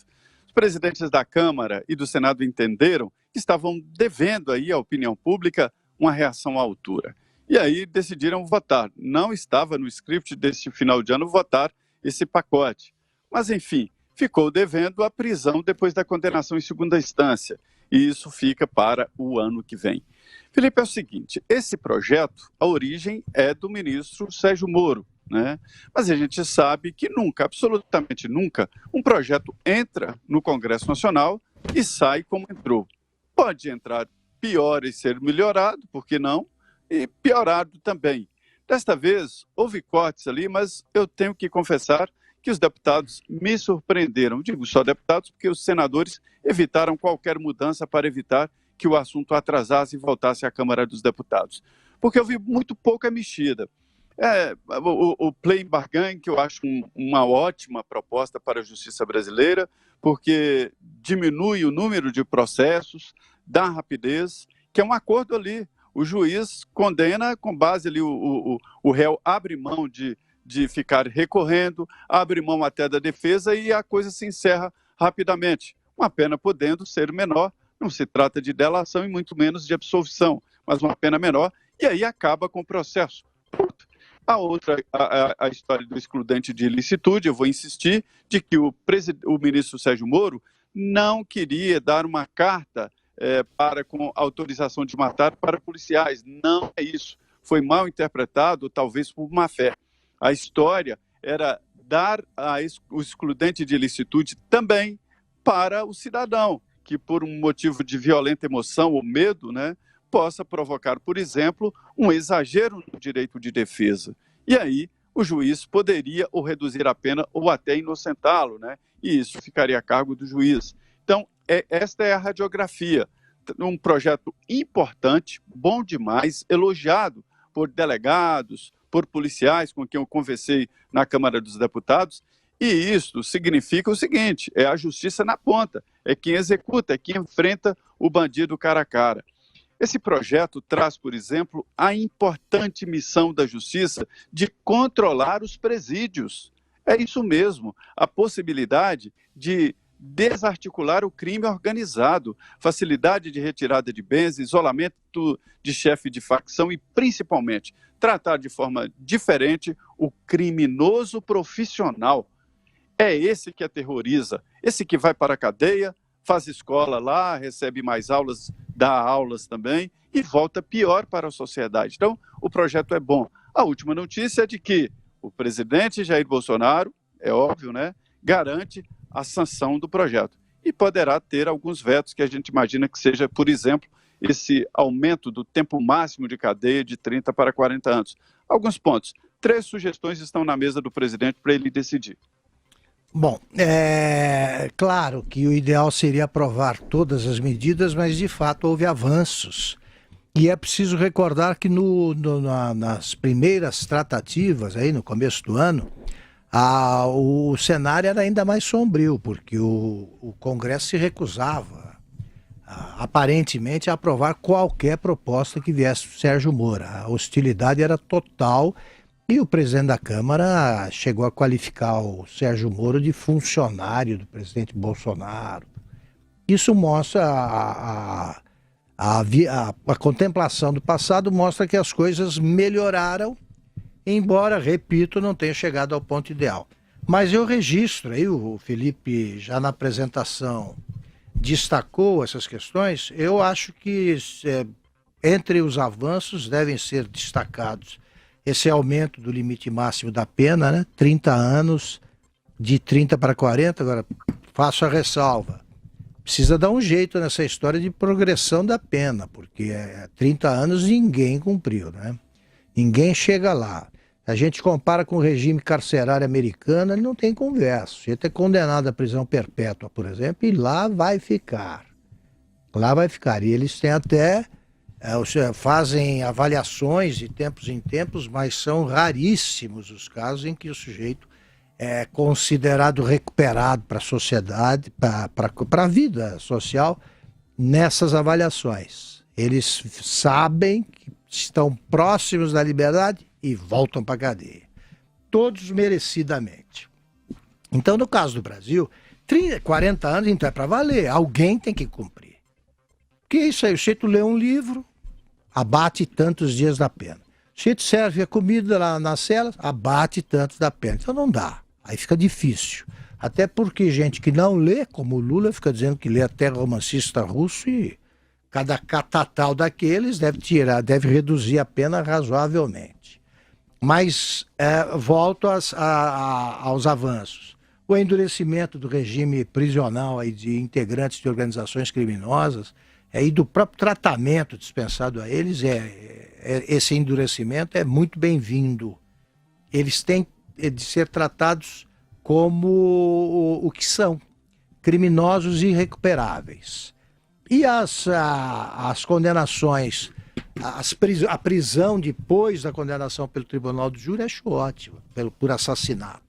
Os presidentes da Câmara e do Senado entenderam que estavam devendo aí à opinião pública uma reação à altura. E aí decidiram votar. Não estava no script deste final de ano votar esse pacote. Mas, enfim, ficou devendo a prisão depois da condenação em segunda instância. E isso fica para o ano que vem. Felipe, é o seguinte, esse projeto, a origem é do ministro Sérgio Moro, né? Mas a gente sabe que nunca, absolutamente nunca, um projeto entra no Congresso Nacional e sai como entrou. Pode entrar pior e ser melhorado, por que não? E piorado também. Desta vez, houve cortes ali, mas eu tenho que confessar que os deputados me surpreenderam. Digo só deputados, porque os senadores evitaram qualquer mudança para evitar que o assunto atrasasse e voltasse à Câmara dos Deputados. Porque eu vi muito pouca mexida. O plea bargain, que eu acho uma ótima proposta para a justiça brasileira, porque diminui o número de processos, dá rapidez, que é um acordo ali. O juiz condena com base ali, o réu abre mão de ficar recorrendo, abre mão até da defesa e a coisa se encerra rapidamente. Uma pena podendo ser menor, não se trata de delação e muito menos de absolvição, mas uma pena menor, e aí acaba com o processo. A outra, a história do excludente de ilicitude, eu vou insistir, de que o ministro Sérgio Moro não queria dar uma carta com autorização de matar para policiais. Não é isso. Foi mal interpretado, talvez por má fé. A história era dar o excludente de ilicitude também para o cidadão, que por um motivo de violenta emoção ou medo, né, possa provocar, por exemplo, um exagero no direito de defesa. E aí o juiz poderia ou reduzir a pena ou até inocentá-lo, né? E isso ficaria a cargo do juiz. Então, esta é a radiografia. Um projeto importante, bom demais, elogiado por por delegados, por policiais com quem eu conversei na Câmara dos Deputados, e isso significa o seguinte, é a justiça na ponta, é quem executa, é quem enfrenta o bandido cara a cara. Esse projeto traz, por exemplo, a importante missão da justiça de controlar os presídios. É isso mesmo, a possibilidade de desarticular o crime organizado, facilidade de retirada de bens, isolamento de chefe de facção e, principalmente, tratar de forma diferente o criminoso profissional. É esse que aterroriza, esse que vai para a cadeia, faz escola lá, recebe mais aulas, dá aulas também e volta pior para a sociedade. Então, o projeto é bom. A última notícia é de que o presidente Jair Bolsonaro, é óbvio, né, garante a sanção do projeto. E poderá ter alguns vetos que a gente imagina que seja, por exemplo, esse aumento do tempo máximo de cadeia de 30 para 40 anos. Alguns pontos. 3 sugestões estão na mesa do presidente para ele decidir. Bom, é claro que o ideal seria aprovar todas as medidas, mas de fato houve avanços. E é preciso recordar que nas primeiras tratativas, aí no começo do ano, o cenário era ainda mais sombrio, porque o Congresso se recusava, aparentemente, a aprovar qualquer proposta que viesse do Sérgio Moro. A hostilidade era total e o presidente da Câmara chegou a qualificar o Sérgio Moro de funcionário do presidente Bolsonaro. Isso mostra a contemplação do passado, mostra que as coisas melhoraram, embora, repito, não tenha chegado ao ponto ideal. Mas eu registro, aí o Felipe já na apresentação destacou essas questões, eu acho que entre os avanços devem ser destacados esse aumento do limite máximo da pena, né? 30 anos, de 30 para 40, agora faço a ressalva. Precisa dar um jeito nessa história de progressão da pena, porque 30 anos ninguém cumpriu, né? Ninguém chega lá. A gente compara com o regime carcerário americano, ele não tem conversa. Se ele é condenado à prisão perpétua, por exemplo, e lá vai ficar. Lá vai ficar. E eles têm até, fazem avaliações de tempos em tempos, mas são raríssimos os casos em que o sujeito é considerado recuperado para a sociedade, para a vida social, nessas avaliações. Eles sabem que estão próximos da liberdade e voltam para a cadeia. Todos merecidamente. Então, no caso do Brasil, 40 anos então é para valer. Alguém tem que cumprir. Porque isso aí, o sujeito lê um livro, abate tantos dias da pena. O sujeito serve a comida lá nas celas, abate tantos da pena. Então não dá. Aí fica difícil. Até porque gente que não lê, como o Lula, fica dizendo que lê até romancista russo e cada catatal daqueles deve reduzir a pena razoavelmente. Mas volto aos avanços. O endurecimento do regime prisional aí de integrantes de organizações criminosas e do próprio tratamento dispensado a eles, esse endurecimento é muito bem-vindo. Eles têm de ser tratados como o que são, criminosos irrecuperáveis. E as condenações, a prisão depois da condenação pelo Tribunal do Júri acho ótimo, por assassinato.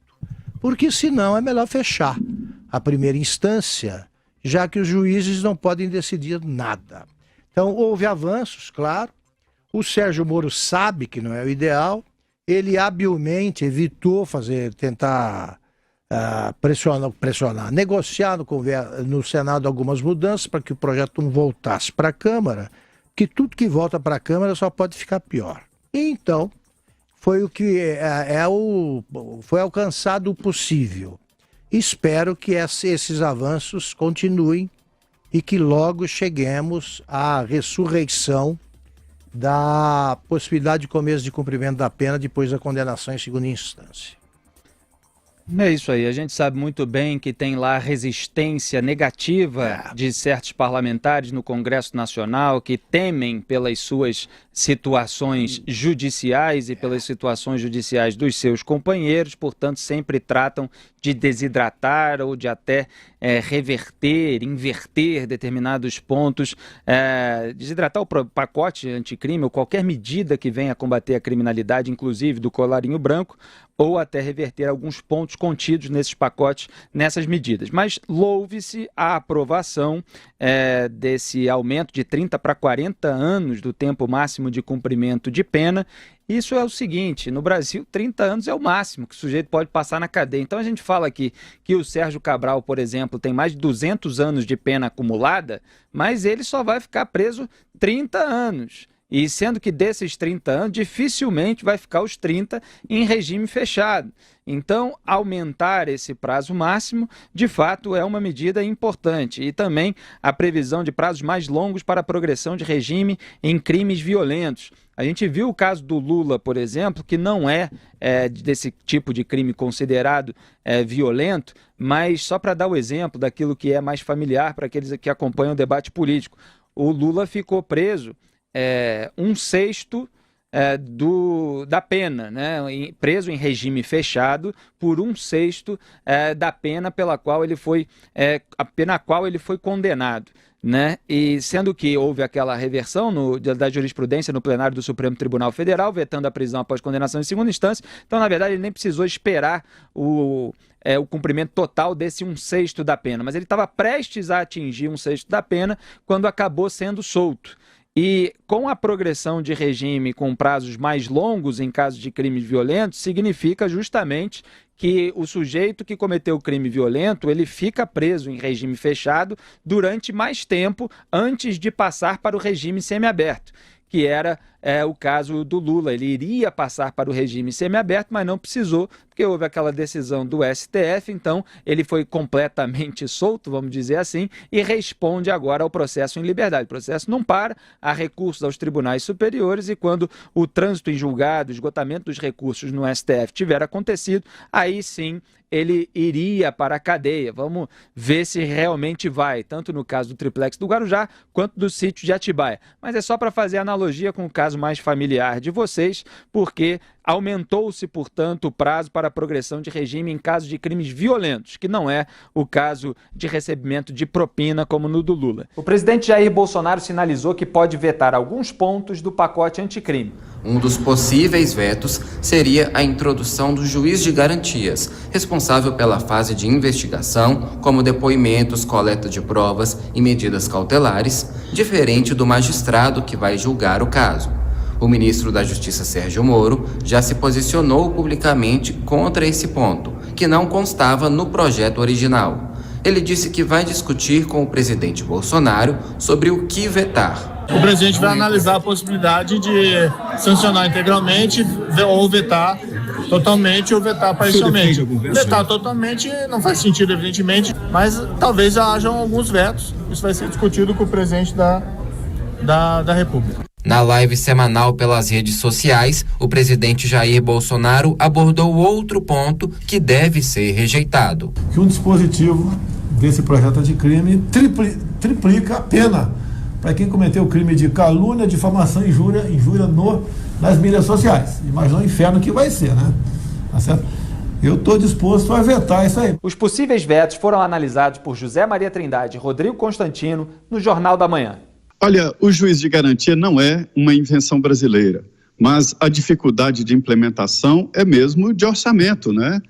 Porque senão é melhor fechar a primeira instância, já que os juízes não podem decidir nada. Então houve avanços, claro. O Sérgio Moro sabe que não é o ideal. Ele habilmente tentar pressionar, negociar no Senado algumas mudanças para que o projeto não voltasse para a Câmara, que tudo que volta para a Câmara só pode ficar pior. E então, foi o que foi alcançado o possível. Espero que esses avanços continuem e que logo cheguemos à ressurreição da possibilidade de começo de cumprimento da pena depois da condenação em segunda instância. É isso aí, a gente sabe muito bem que tem lá resistência negativa de certos parlamentares no Congresso Nacional que temem pelas suas situações judiciais e pelas situações judiciais dos seus companheiros, portanto sempre tratam de desidratar ou de até inverter determinados pontos, desidratar o pacote anticrime ou qualquer medida que venha a combater a criminalidade, inclusive do colarinho branco, ou até reverter alguns pontos contidos nesses pacotes, nessas medidas. Mas louve-se a aprovação desse aumento de 30 para 40 anos do tempo máximo de cumprimento de pena. Isso é o seguinte, no Brasil 30 anos é o máximo que o sujeito pode passar na cadeia. Então a gente fala aqui que o Sérgio Cabral, por exemplo, tem mais de 200 anos de pena acumulada, mas ele só vai ficar preso 30 anos. E sendo que desses 30 anos, dificilmente vai ficar os 30 em regime fechado. Então, aumentar esse prazo máximo, de fato, é uma medida importante. E também a previsão de prazos mais longos para a progressão de regime em crimes violentos. A gente viu o caso do Lula, por exemplo, que não é desse tipo de crime considerado violento, mas só para dar o exemplo daquilo que é mais familiar para aqueles que acompanham o debate político. O Lula ficou preso 1/6 da pena, né? Preso em regime fechado por 1/6 da pena pela qual ele foi, a pena a qual ele foi condenado. Né? E sendo que houve aquela reversão da jurisprudência no plenário do Supremo Tribunal Federal, vetando a prisão após condenação em segunda instância, então na verdade ele nem precisou esperar o cumprimento total desse 1/6 da pena, mas ele estava prestes a atingir 1/6 da pena quando acabou sendo solto. E com a progressão de regime com prazos mais longos em casos de crimes violentos, significa justamente que o sujeito que cometeu o crime violento, ele fica preso em regime fechado durante mais tempo antes de passar para o regime semiaberto, que era o caso do Lula. Ele iria passar para o regime semiaberto, mas não precisou, porque houve aquela decisão do STF, então ele foi completamente solto, vamos dizer assim, e responde agora ao processo em liberdade. O processo não para, há recursos aos tribunais superiores e quando o trânsito em julgado, o esgotamento dos recursos no STF tiver acontecido, aí sim ele iria para a cadeia. Vamos ver se realmente vai, tanto no caso do triplex do Guarujá, quanto do sítio de Atibaia. Mas é só para fazer analogia com o caso mais familiar de vocês, porque aumentou-se, portanto, o prazo para a progressão de regime em casos de crimes violentos, que não é o caso de recebimento de propina como no do Lula. O presidente Jair Bolsonaro sinalizou que pode vetar alguns pontos do pacote anticrime. Um dos possíveis vetos seria a introdução do juiz de garantias, responsável pela fase de investigação, como depoimentos, coleta de provas e medidas cautelares, diferente do magistrado que vai julgar o caso. O ministro da Justiça, Sérgio Moro, já se posicionou publicamente contra esse ponto, que não constava no projeto original. Ele disse que vai discutir com o presidente Bolsonaro sobre o que vetar. O presidente vai analisar a possibilidade de sancionar integralmente ou vetar totalmente ou vetar parcialmente. Vetar totalmente não faz sentido, evidentemente, mas talvez hajam alguns vetos. Isso vai ser discutido com o presidente da República. Na live semanal pelas redes sociais, o presidente Jair Bolsonaro abordou outro ponto que deve ser rejeitado. Que um dispositivo desse projeto de crime triplica a pena para quem cometeu o crime de calúnia, difamação e injúria nas mídias sociais. Imagina o inferno que vai ser, né? Tá certo? Eu estou disposto a vetar isso aí. Os possíveis vetos foram analisados por José Maria Trindade e Rodrigo Constantino no Jornal da Manhã. Olha, o juiz de garantia não é uma invenção brasileira, mas a dificuldade de implementação é mesmo de orçamento, né?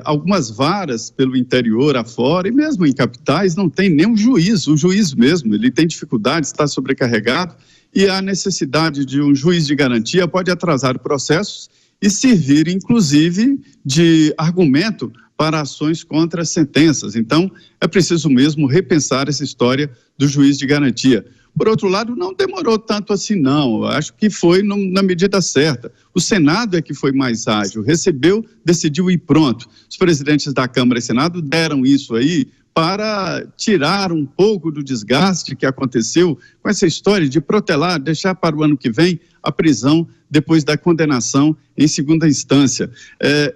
Algumas varas pelo interior afora e mesmo em capitais não tem nem um juiz, o juiz mesmo, ele tem dificuldade, está sobrecarregado e a necessidade de um juiz de garantia pode atrasar processos e servir, inclusive, de argumento para ações contra sentenças. Então, é preciso mesmo repensar essa história do juiz de garantia. Por outro lado, não demorou tanto assim, não. Eu acho que foi na medida certa. O Senado é que foi mais ágil, recebeu, decidiu e pronto. Os presidentes da Câmara e Senado deram isso aí para tirar um pouco do desgaste que aconteceu com essa história de protelar, deixar para o ano que vem a prisão depois da condenação em segunda instância.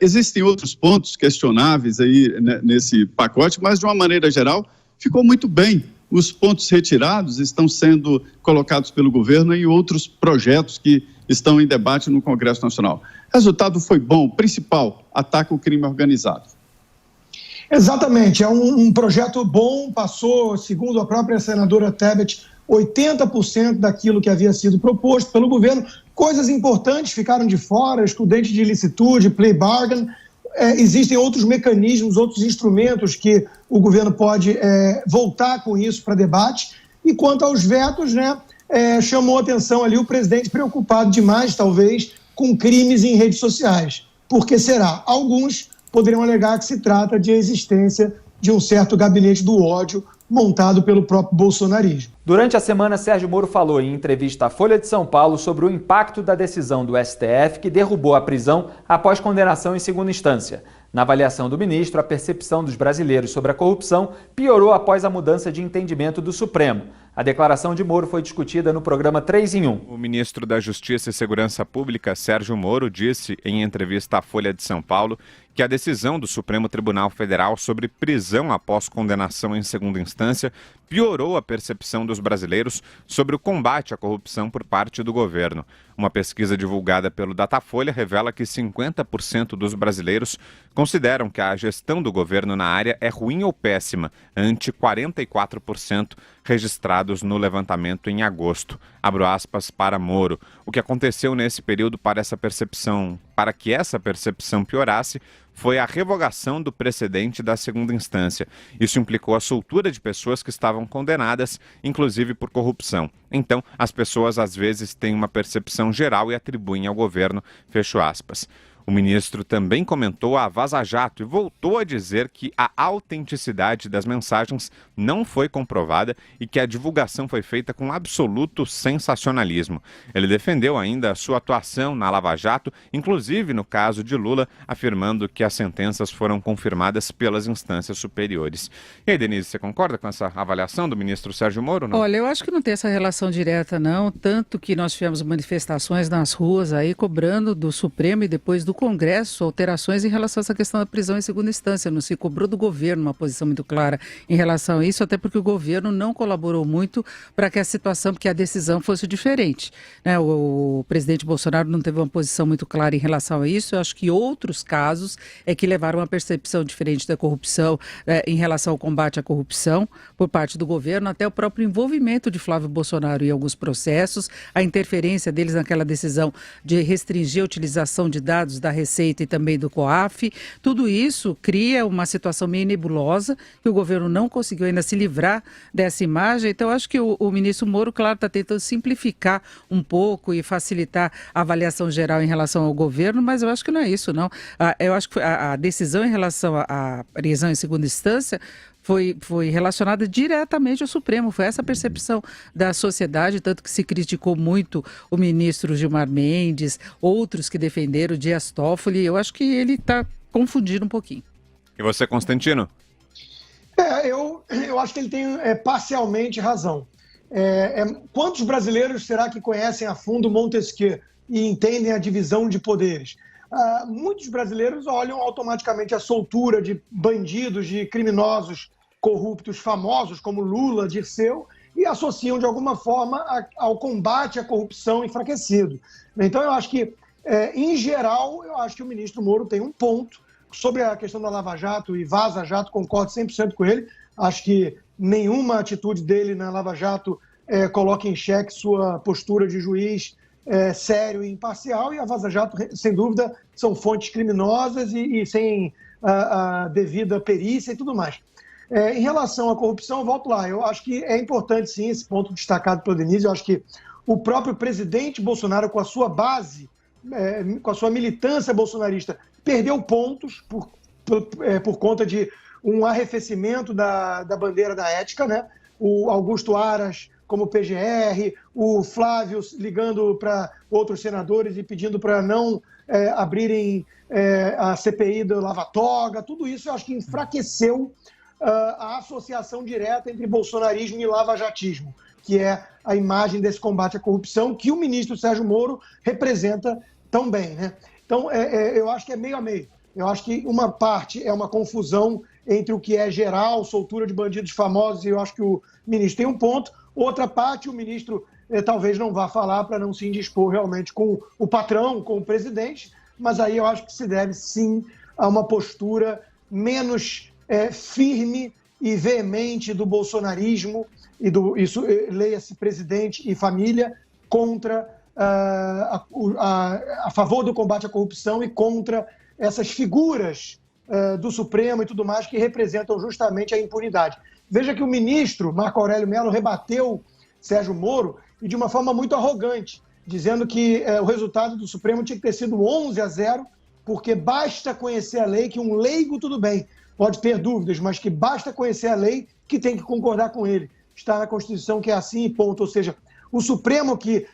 Existem outros pontos questionáveis aí nesse pacote, mas de uma maneira geral ficou muito bem. Os pontos retirados estão sendo colocados pelo governo em outros projetos que estão em debate no Congresso Nacional. O resultado foi bom. O principal, ataca o crime organizado. Exatamente, é um projeto bom, passou, segundo a própria senadora Tebet, 80% daquilo que havia sido proposto pelo governo. Coisas importantes ficaram de fora, excludente de ilicitude, plea bargain. Existem outros mecanismos, outros instrumentos que o governo pode voltar com isso para debate. E quanto aos vetos, chamou a atenção ali o presidente preocupado demais, talvez, com crimes em redes sociais. Por que será? Alguns poderiam alegar que se trata de existência de um certo gabinete do ódio montado pelo próprio bolsonarismo. Durante a semana, Sérgio Moro falou em entrevista à Folha de São Paulo sobre o impacto da decisão do STF que derrubou a prisão após condenação em segunda instância. Na avaliação do ministro, a percepção dos brasileiros sobre a corrupção piorou após a mudança de entendimento do Supremo. A declaração de Moro foi discutida no programa 3 em 1. O ministro da Justiça e Segurança Pública, Sérgio Moro, disse em entrevista à Folha de São Paulo que a decisão do Supremo Tribunal Federal sobre prisão após condenação em segunda instância piorou a percepção dos brasileiros sobre o combate à corrupção por parte do governo. Uma pesquisa divulgada pelo Datafolha revela que 50% dos brasileiros consideram que a gestão do governo na área é ruim ou péssima, ante 44% registrados no levantamento em agosto. Abro aspas para Moro. O que aconteceu nesse período para que essa percepção piorasse foi a revogação do precedente da segunda instância. Isso implicou a soltura de pessoas que estavam condenadas, inclusive por corrupção. Então, as pessoas às vezes têm uma percepção geral e atribuem ao governo, fecho aspas. O ministro também comentou a Vaza Jato e voltou a dizer que a autenticidade das mensagens não foi comprovada e que a divulgação foi feita com absoluto sensacionalismo. Ele defendeu ainda a sua atuação na Lava Jato, inclusive no caso de Lula, afirmando que as sentenças foram confirmadas pelas instâncias superiores. E aí, Denise, você concorda com essa avaliação do ministro Sérgio Moro? Não? Olha, eu acho que não tem essa relação direta, não, tanto que nós tivemos manifestações nas ruas aí cobrando do Supremo e depois do Congresso alterações em relação a essa questão da prisão em segunda instância. Não se cobrou do governo uma posição muito clara em relação a isso, até porque o governo não colaborou muito para que a situação, porque a decisão fosse diferente, né? O presidente Bolsonaro não teve uma posição muito clara em relação a isso. Eu acho que outros casos é que levaram a uma percepção diferente da corrupção em relação ao combate à corrupção por parte do governo, até o próprio envolvimento de Flávio Bolsonaro em alguns processos, a interferência deles naquela decisão de restringir a utilização de dados da Receita e também do COAF. Tudo isso cria uma situação meio nebulosa, que o governo não conseguiu ainda se livrar dessa imagem. Então, acho que o ministro Moro, claro, está tentando simplificar um pouco e facilitar a avaliação geral em relação ao governo, mas eu acho que não é isso, não. Eu acho que a decisão em relação à prisão em segunda instância foi relacionada diretamente ao Supremo. Foi essa percepção da sociedade, tanto que se criticou muito o ministro Gilmar Mendes, outros que defenderam Dias Toffoli. Eu acho que ele está confundindo um pouquinho. E você, Constantino? Eu acho que ele tem parcialmente razão. Quantos brasileiros será que conhecem a fundo Montesquieu e entendem a divisão de poderes? Muitos brasileiros olham automaticamente a soltura de bandidos, de criminosos corruptos famosos como Lula, Dirceu, e associam de alguma forma ao combate à corrupção enfraquecido. Então eu acho que, em geral, eu acho que o ministro Moro tem um ponto sobre a questão da Lava Jato e Vaza Jato, concordo 100% com ele. Acho que nenhuma atitude dele na Lava Jato coloca em xeque sua postura de juiz sério e imparcial, e a Vaza Jato, sem dúvida, são fontes criminosas e sem a devida perícia e tudo mais. Em relação à corrupção, eu volto lá. Eu acho que é importante, sim, esse ponto destacado pelo Denise. Eu acho que o próprio presidente Bolsonaro, com a sua base, com a sua militância bolsonarista, perdeu pontos por conta de um arrefecimento da bandeira da ética, né? O Augusto Aras como PGR, o Flávio ligando para outros senadores e pedindo para não abrirem a CPI do Lava Toga. Tudo isso eu acho que enfraqueceu a associação direta entre bolsonarismo e lavajatismo, que é a imagem desse combate à corrupção que o ministro Sérgio Moro representa tão bem, né? Então, eu acho que é meio a meio. Eu acho que uma parte é uma confusão entre o que é geral, soltura de bandidos famosos, e eu acho que o ministro tem um ponto. Outra parte, o ministro talvez não vá falar para não se indispor realmente com o patrão, com o presidente, mas aí eu acho que se deve sim a uma postura menos firme e veemente do bolsonarismo e leia-se presidente e família contra a favor do combate à corrupção e contra essas figuras do Supremo e tudo mais que representam justamente a impunidade. Veja que o ministro Marco Aurélio Mello rebateu Sérgio Moro e de uma forma muito arrogante, dizendo que o resultado do Supremo tinha que ter sido 11-0, porque basta conhecer a lei, que um leigo tudo bem, pode ter dúvidas, mas que basta conhecer a lei que tem que concordar com ele. Está na Constituição que é assim e ponto. Ou seja, o Supremo que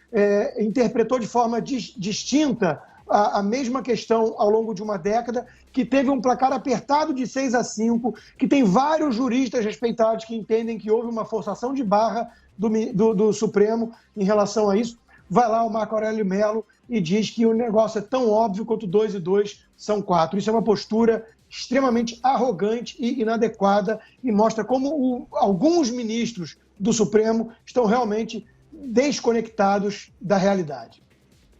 interpretou de forma distinta a mesma questão ao longo de uma década, que teve um placar apertado de 6-5, que tem vários juristas respeitados que entendem que houve uma forçação de barra do Supremo em relação a isso. Vai lá o Marco Aurélio Mello e diz que o negócio é tão óbvio quanto 2 e 2 são 4. Isso é uma postura extremamente arrogante e inadequada e mostra como alguns ministros do Supremo estão realmente desconectados da realidade.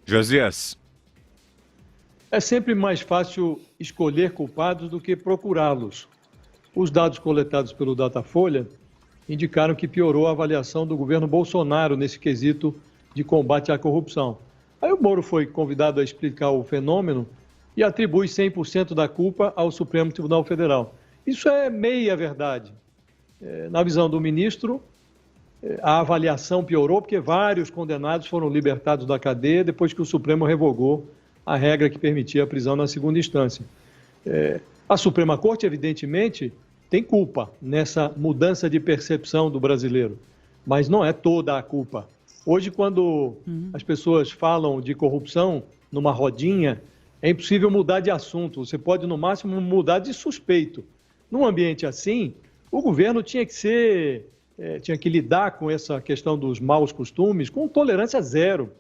Josias. É sempre mais fácil escolher culpados do que procurá-los. Os dados coletados pelo Datafolha indicaram que piorou a avaliação do governo Bolsonaro nesse quesito de combate à corrupção. Aí o Moro foi convidado a explicar o fenômeno e atribui 100% da culpa ao Supremo Tribunal Federal. Isso é meia verdade. Na visão do ministro, a avaliação piorou porque vários condenados foram libertados da cadeia depois que o Supremo revogou a regra que permitia a prisão na segunda instância. A Suprema Corte, evidentemente, tem culpa nessa mudança de percepção do brasileiro, mas não é toda a culpa. Hoje, quando as pessoas falam de corrupção numa rodinha, é impossível mudar de assunto. Você pode, no máximo, mudar de suspeito. Num ambiente assim, o governo tinha que lidar com essa questão dos maus costumes com tolerância zero.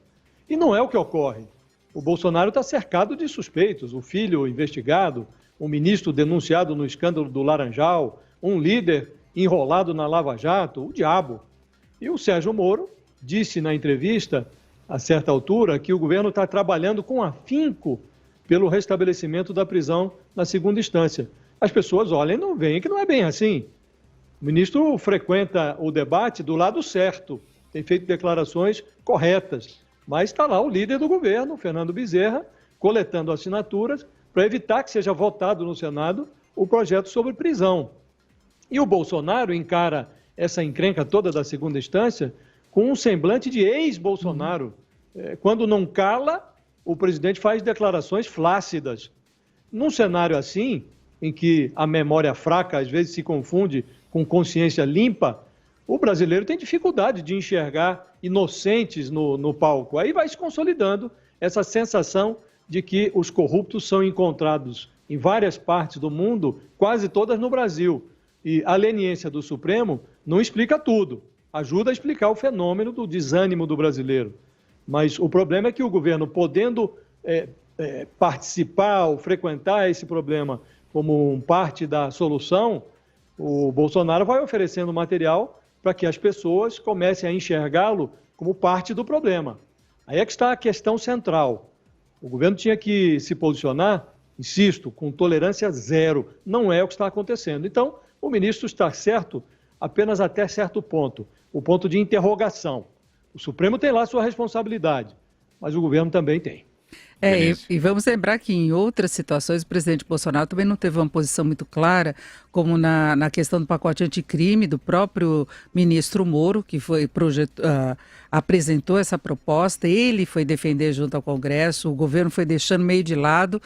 E não é o que ocorre. O Bolsonaro está cercado de suspeitos. O filho investigado, um ministro denunciado no escândalo do Laranjal, um líder enrolado na Lava Jato, o diabo. E o Sérgio Moro disse na entrevista, a certa altura, que o governo está trabalhando com afinco pelo restabelecimento da prisão na segunda instância. As pessoas olham e não veem que não é bem assim. O ministro frequenta o debate do lado certo, tem feito declarações corretas, mas está lá o líder do governo, Fernando Bezerra, coletando assinaturas para evitar que seja votado no Senado o projeto sobre prisão. E o Bolsonaro encara essa encrenca toda da segunda instância com um semblante de ex-Bolsonaro. Quando não cala, o presidente faz declarações flácidas. Num cenário assim, em que a memória fraca às vezes se confunde com consciência limpa, o brasileiro tem dificuldade de enxergar inocentes no palco. Aí vai se consolidando essa sensação de que os corruptos são encontrados em várias partes do mundo, quase todas no Brasil. E a leniência do Supremo não explica tudo, ajuda a explicar o fenômeno do desânimo do brasileiro. Mas o problema é que o governo, podendo participar ou frequentar esse problema como parte da solução, o Bolsonaro vai oferecendo material para que as pessoas comecem a enxergá-lo como parte do problema. Aí é que está a questão central. O governo tinha que se posicionar, insisto, com tolerância zero. Não é o que está acontecendo. Então, o ministro está certo apenas até certo ponto, o ponto de interrogação. O Supremo tem lá sua responsabilidade, mas o governo também tem. E vamos lembrar que em outras situações o presidente Bolsonaro também não teve uma posição muito clara, como na questão do pacote anticrime do próprio ministro Moro, que foi apresentou essa proposta, ele foi defender junto ao Congresso, o governo foi deixando meio de lado,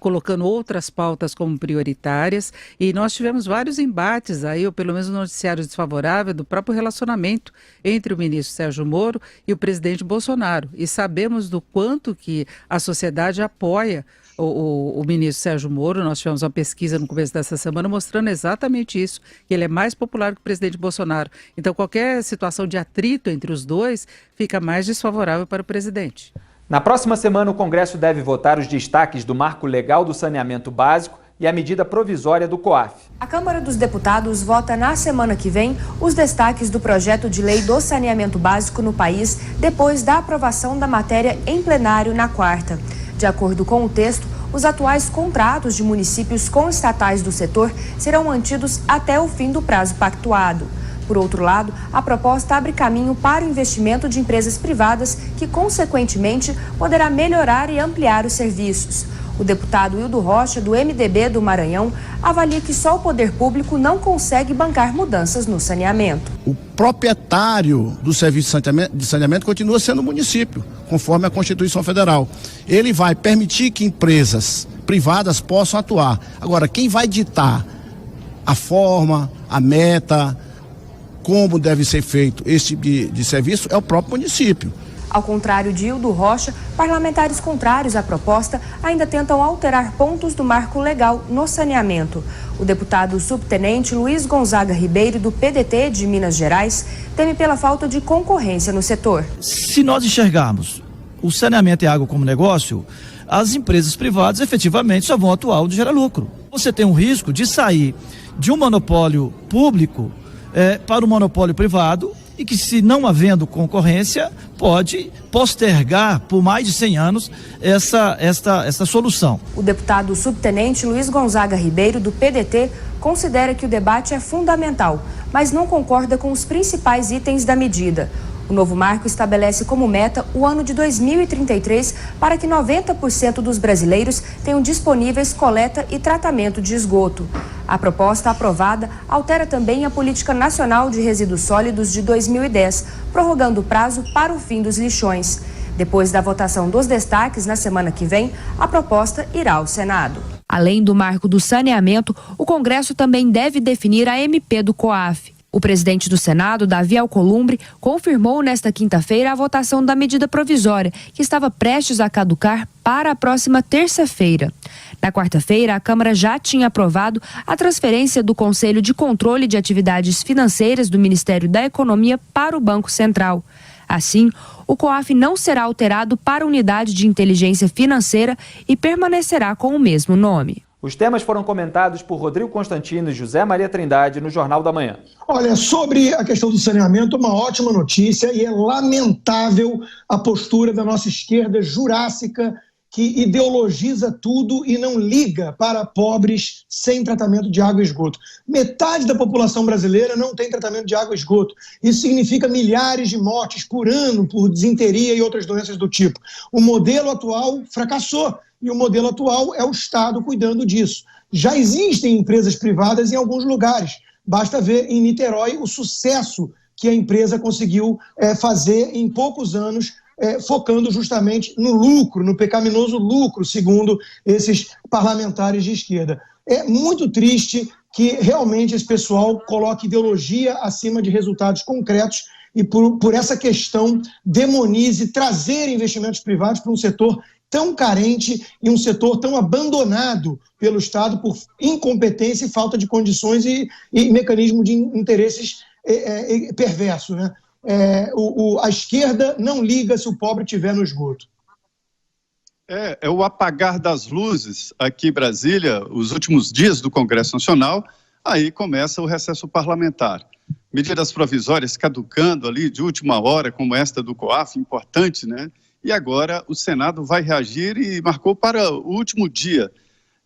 colocando outras pautas como prioritárias, e nós tivemos vários embates aí, ou pelo menos um noticiário desfavorável do próprio relacionamento entre o ministro Sérgio Moro e o presidente Bolsonaro, e sabemos do quanto que a sociedade apoia o ministro Sérgio Moro. Nós tivemos uma pesquisa no começo dessa semana mostrando exatamente isso, que ele é mais popular que o presidente Bolsonaro. Então, qualquer situação de atrito entre os dois fica mais desfavorável para o presidente. Na próxima semana, o Congresso deve votar os destaques do Marco Legal do Saneamento Básico e a medida provisória do COAF. A Câmara dos Deputados vota na semana que vem os destaques do projeto de lei do saneamento básico no país, depois da aprovação da matéria em plenário na quarta. De acordo com o texto, os atuais contratos de municípios com estatais do setor serão mantidos até o fim do prazo pactuado. Por outro lado, a proposta abre caminho para o investimento de empresas privadas que, consequentemente, poderá melhorar e ampliar os serviços. O deputado Hildo Rocha, do MDB do Maranhão, avalia que só o poder público não consegue bancar mudanças no saneamento. O proprietário do serviço de saneamento continua sendo o município, conforme a Constituição Federal. Ele vai permitir que empresas privadas possam atuar. Agora, quem vai ditar a forma, a meta, como deve ser feito esse tipo de serviço é o próprio município. Ao contrário de Hildo Rocha, parlamentares contrários à proposta ainda tentam alterar pontos do marco legal no saneamento. O deputado subtenente Luiz Gonzaga Ribeiro, do PDT de Minas Gerais, teme pela falta de concorrência no setor. Se nós enxergarmos o saneamento e água como negócio, as empresas privadas efetivamente só vão atuar onde gera lucro. Você tem um risco de sair de um monopólio público para o monopólio privado, e que, se não havendo concorrência, pode postergar por mais de 100 anos esta solução. O deputado subtenente Luiz Gonzaga Ribeiro, do PDT, considera que o debate é fundamental, mas não concorda com os principais itens da medida. O novo marco estabelece como meta o ano de 2033 para que 90% dos brasileiros tenham disponíveis coleta e tratamento de esgoto. A proposta aprovada altera também a Política Nacional de Resíduos Sólidos de 2010, prorrogando o prazo para o fim dos lixões. Depois da votação dos destaques na semana que vem, a proposta irá ao Senado. Além do marco do saneamento, o Congresso também deve definir a MP do COAF. O presidente do Senado, Davi Alcolumbre, confirmou nesta quinta-feira a votação da medida provisória, que estava prestes a caducar para a próxima terça-feira. Na quarta-feira, a Câmara já tinha aprovado a transferência do Conselho de Controle de Atividades Financeiras do Ministério da Economia para o Banco Central. Assim, o COAF não será alterado para a Unidade de Inteligência Financeira e permanecerá com o mesmo nome. Os temas foram comentados por Rodrigo Constantino e José Maria Trindade no Jornal da Manhã. Olha, sobre a questão do saneamento, uma ótima notícia, e é lamentável a postura da nossa esquerda jurássica, que ideologiza tudo e não liga para pobres sem tratamento de água e esgoto. Metade da população brasileira não tem tratamento de água e esgoto. Isso significa milhares de mortes por ano por disenteria e outras doenças do tipo. O modelo atual fracassou e o modelo atual é o Estado cuidando disso. Já existem empresas privadas em alguns lugares. Basta ver em Niterói o sucesso que a empresa conseguiu fazer em poucos anos, focando justamente no lucro, no pecaminoso lucro, segundo esses parlamentares de esquerda. É muito triste que realmente esse pessoal coloque ideologia acima de resultados concretos e por essa questão demonize trazer investimentos privados para um setor tão carente e um setor tão abandonado pelo Estado por incompetência e falta de condições e mecanismo de interesses perverso, né? A esquerda não liga se o pobre estiver no esgoto. É o apagar das luzes aqui em Brasília, os últimos dias do Congresso Nacional, aí começa o recesso parlamentar. Medidas provisórias caducando ali de última hora, como esta do COAF, importante, né? E agora o Senado vai reagir e marcou para o último dia.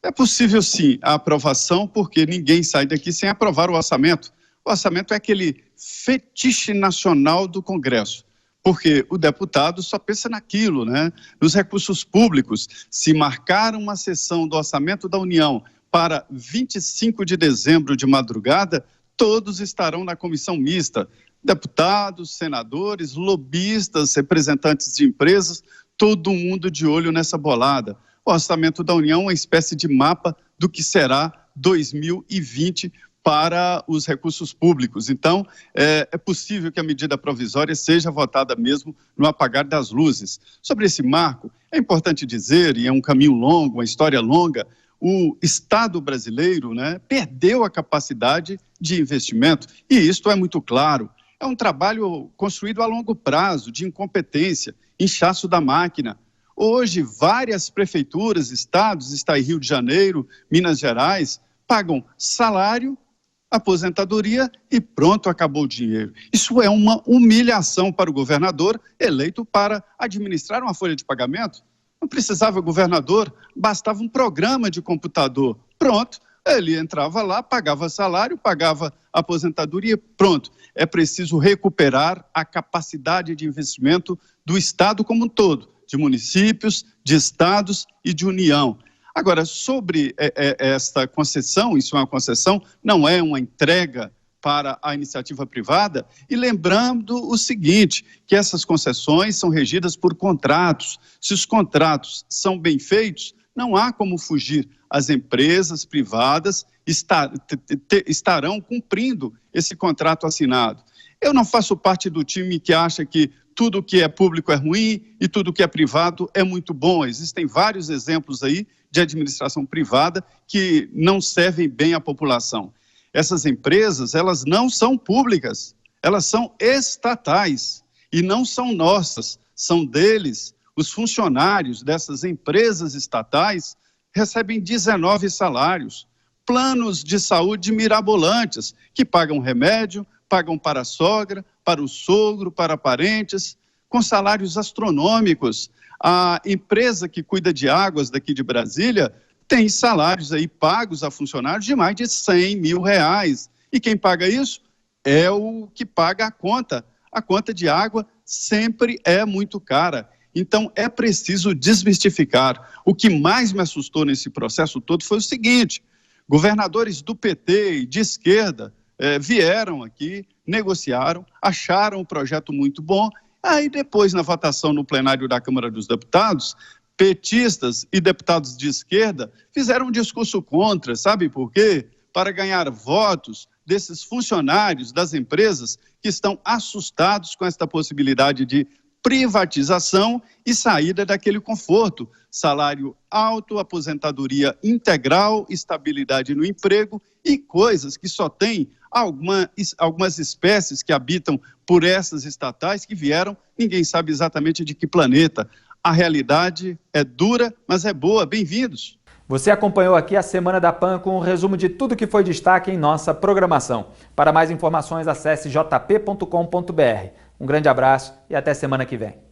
É possível, sim, a aprovação, porque ninguém sai daqui sem aprovar o orçamento. O orçamento é aquele fetiche nacional do Congresso, porque o deputado só pensa naquilo, né? Nos recursos públicos. Se marcar uma sessão do Orçamento da União para 25 de dezembro de madrugada, todos estarão na comissão mista. Deputados, senadores, lobistas, representantes de empresas, todo mundo de olho nessa bolada. O Orçamento da União é uma espécie de mapa do que será 2020 para os recursos públicos. Então, é possível que a medida provisória seja votada mesmo no apagar das luzes. Sobre esse marco, é importante dizer, e é um caminho longo, uma história longa, o Estado brasileiro, né, perdeu a capacidade de investimento, e isto é muito claro. É um trabalho construído a longo prazo, de incompetência, inchaço da máquina. Hoje, várias prefeituras, estados, está em Rio de Janeiro, Minas Gerais, pagam salário, aposentadoria e pronto, acabou o dinheiro. Isso é uma humilhação para o governador eleito para administrar uma folha de pagamento. Não precisava governador, bastava um programa de computador. Pronto, ele entrava lá, pagava salário, pagava aposentadoria, pronto. É preciso recuperar a capacidade de investimento do Estado como um todo, de municípios, de estados e de União. Agora, sobre esta concessão, isso é uma concessão, não é uma entrega para a iniciativa privada, e lembrando o seguinte, que essas concessões são regidas por contratos. Se os contratos são bem feitos, não há como fugir. As empresas privadas estarão cumprindo esse contrato assinado. Eu não faço parte do time que acha que tudo que é público é ruim e tudo que é privado é muito bom. Existem vários exemplos aí de administração privada que não servem bem à população. Essas empresas, elas não são públicas, elas são estatais e não são nossas, são deles. Os funcionários dessas empresas estatais recebem 19 salários, planos de saúde mirabolantes, que pagam remédio, pagam para a sogra, para o sogro, para parentes, com salários astronômicos. A empresa que cuida de águas daqui de Brasília tem salários aí pagos a funcionários de mais de R$100 mil. E quem paga isso é o que paga a conta. A conta de água sempre é muito cara. Então, é preciso desmistificar. O que mais me assustou nesse processo todo foi o seguinte: governadores do PT e de esquerda vieram aqui, negociaram, acharam o projeto muito bom. Aí depois, na votação no plenário da Câmara dos Deputados, petistas e deputados de esquerda fizeram um discurso contra, sabe por quê? Para ganhar votos desses funcionários das empresas que estão assustados com esta possibilidade de privatização e saída daquele conforto. Salário alto, aposentadoria integral, estabilidade no emprego e coisas que só tem algumas espécies que habitam por essas estatais que vieram, ninguém sabe exatamente de que planeta. A realidade é dura, mas é boa. Bem-vindos. Você acompanhou aqui a Semana da PAN com um resumo de tudo que foi destaque em nossa programação. Para mais informações, acesse jp.com.br. Um grande abraço e até semana que vem.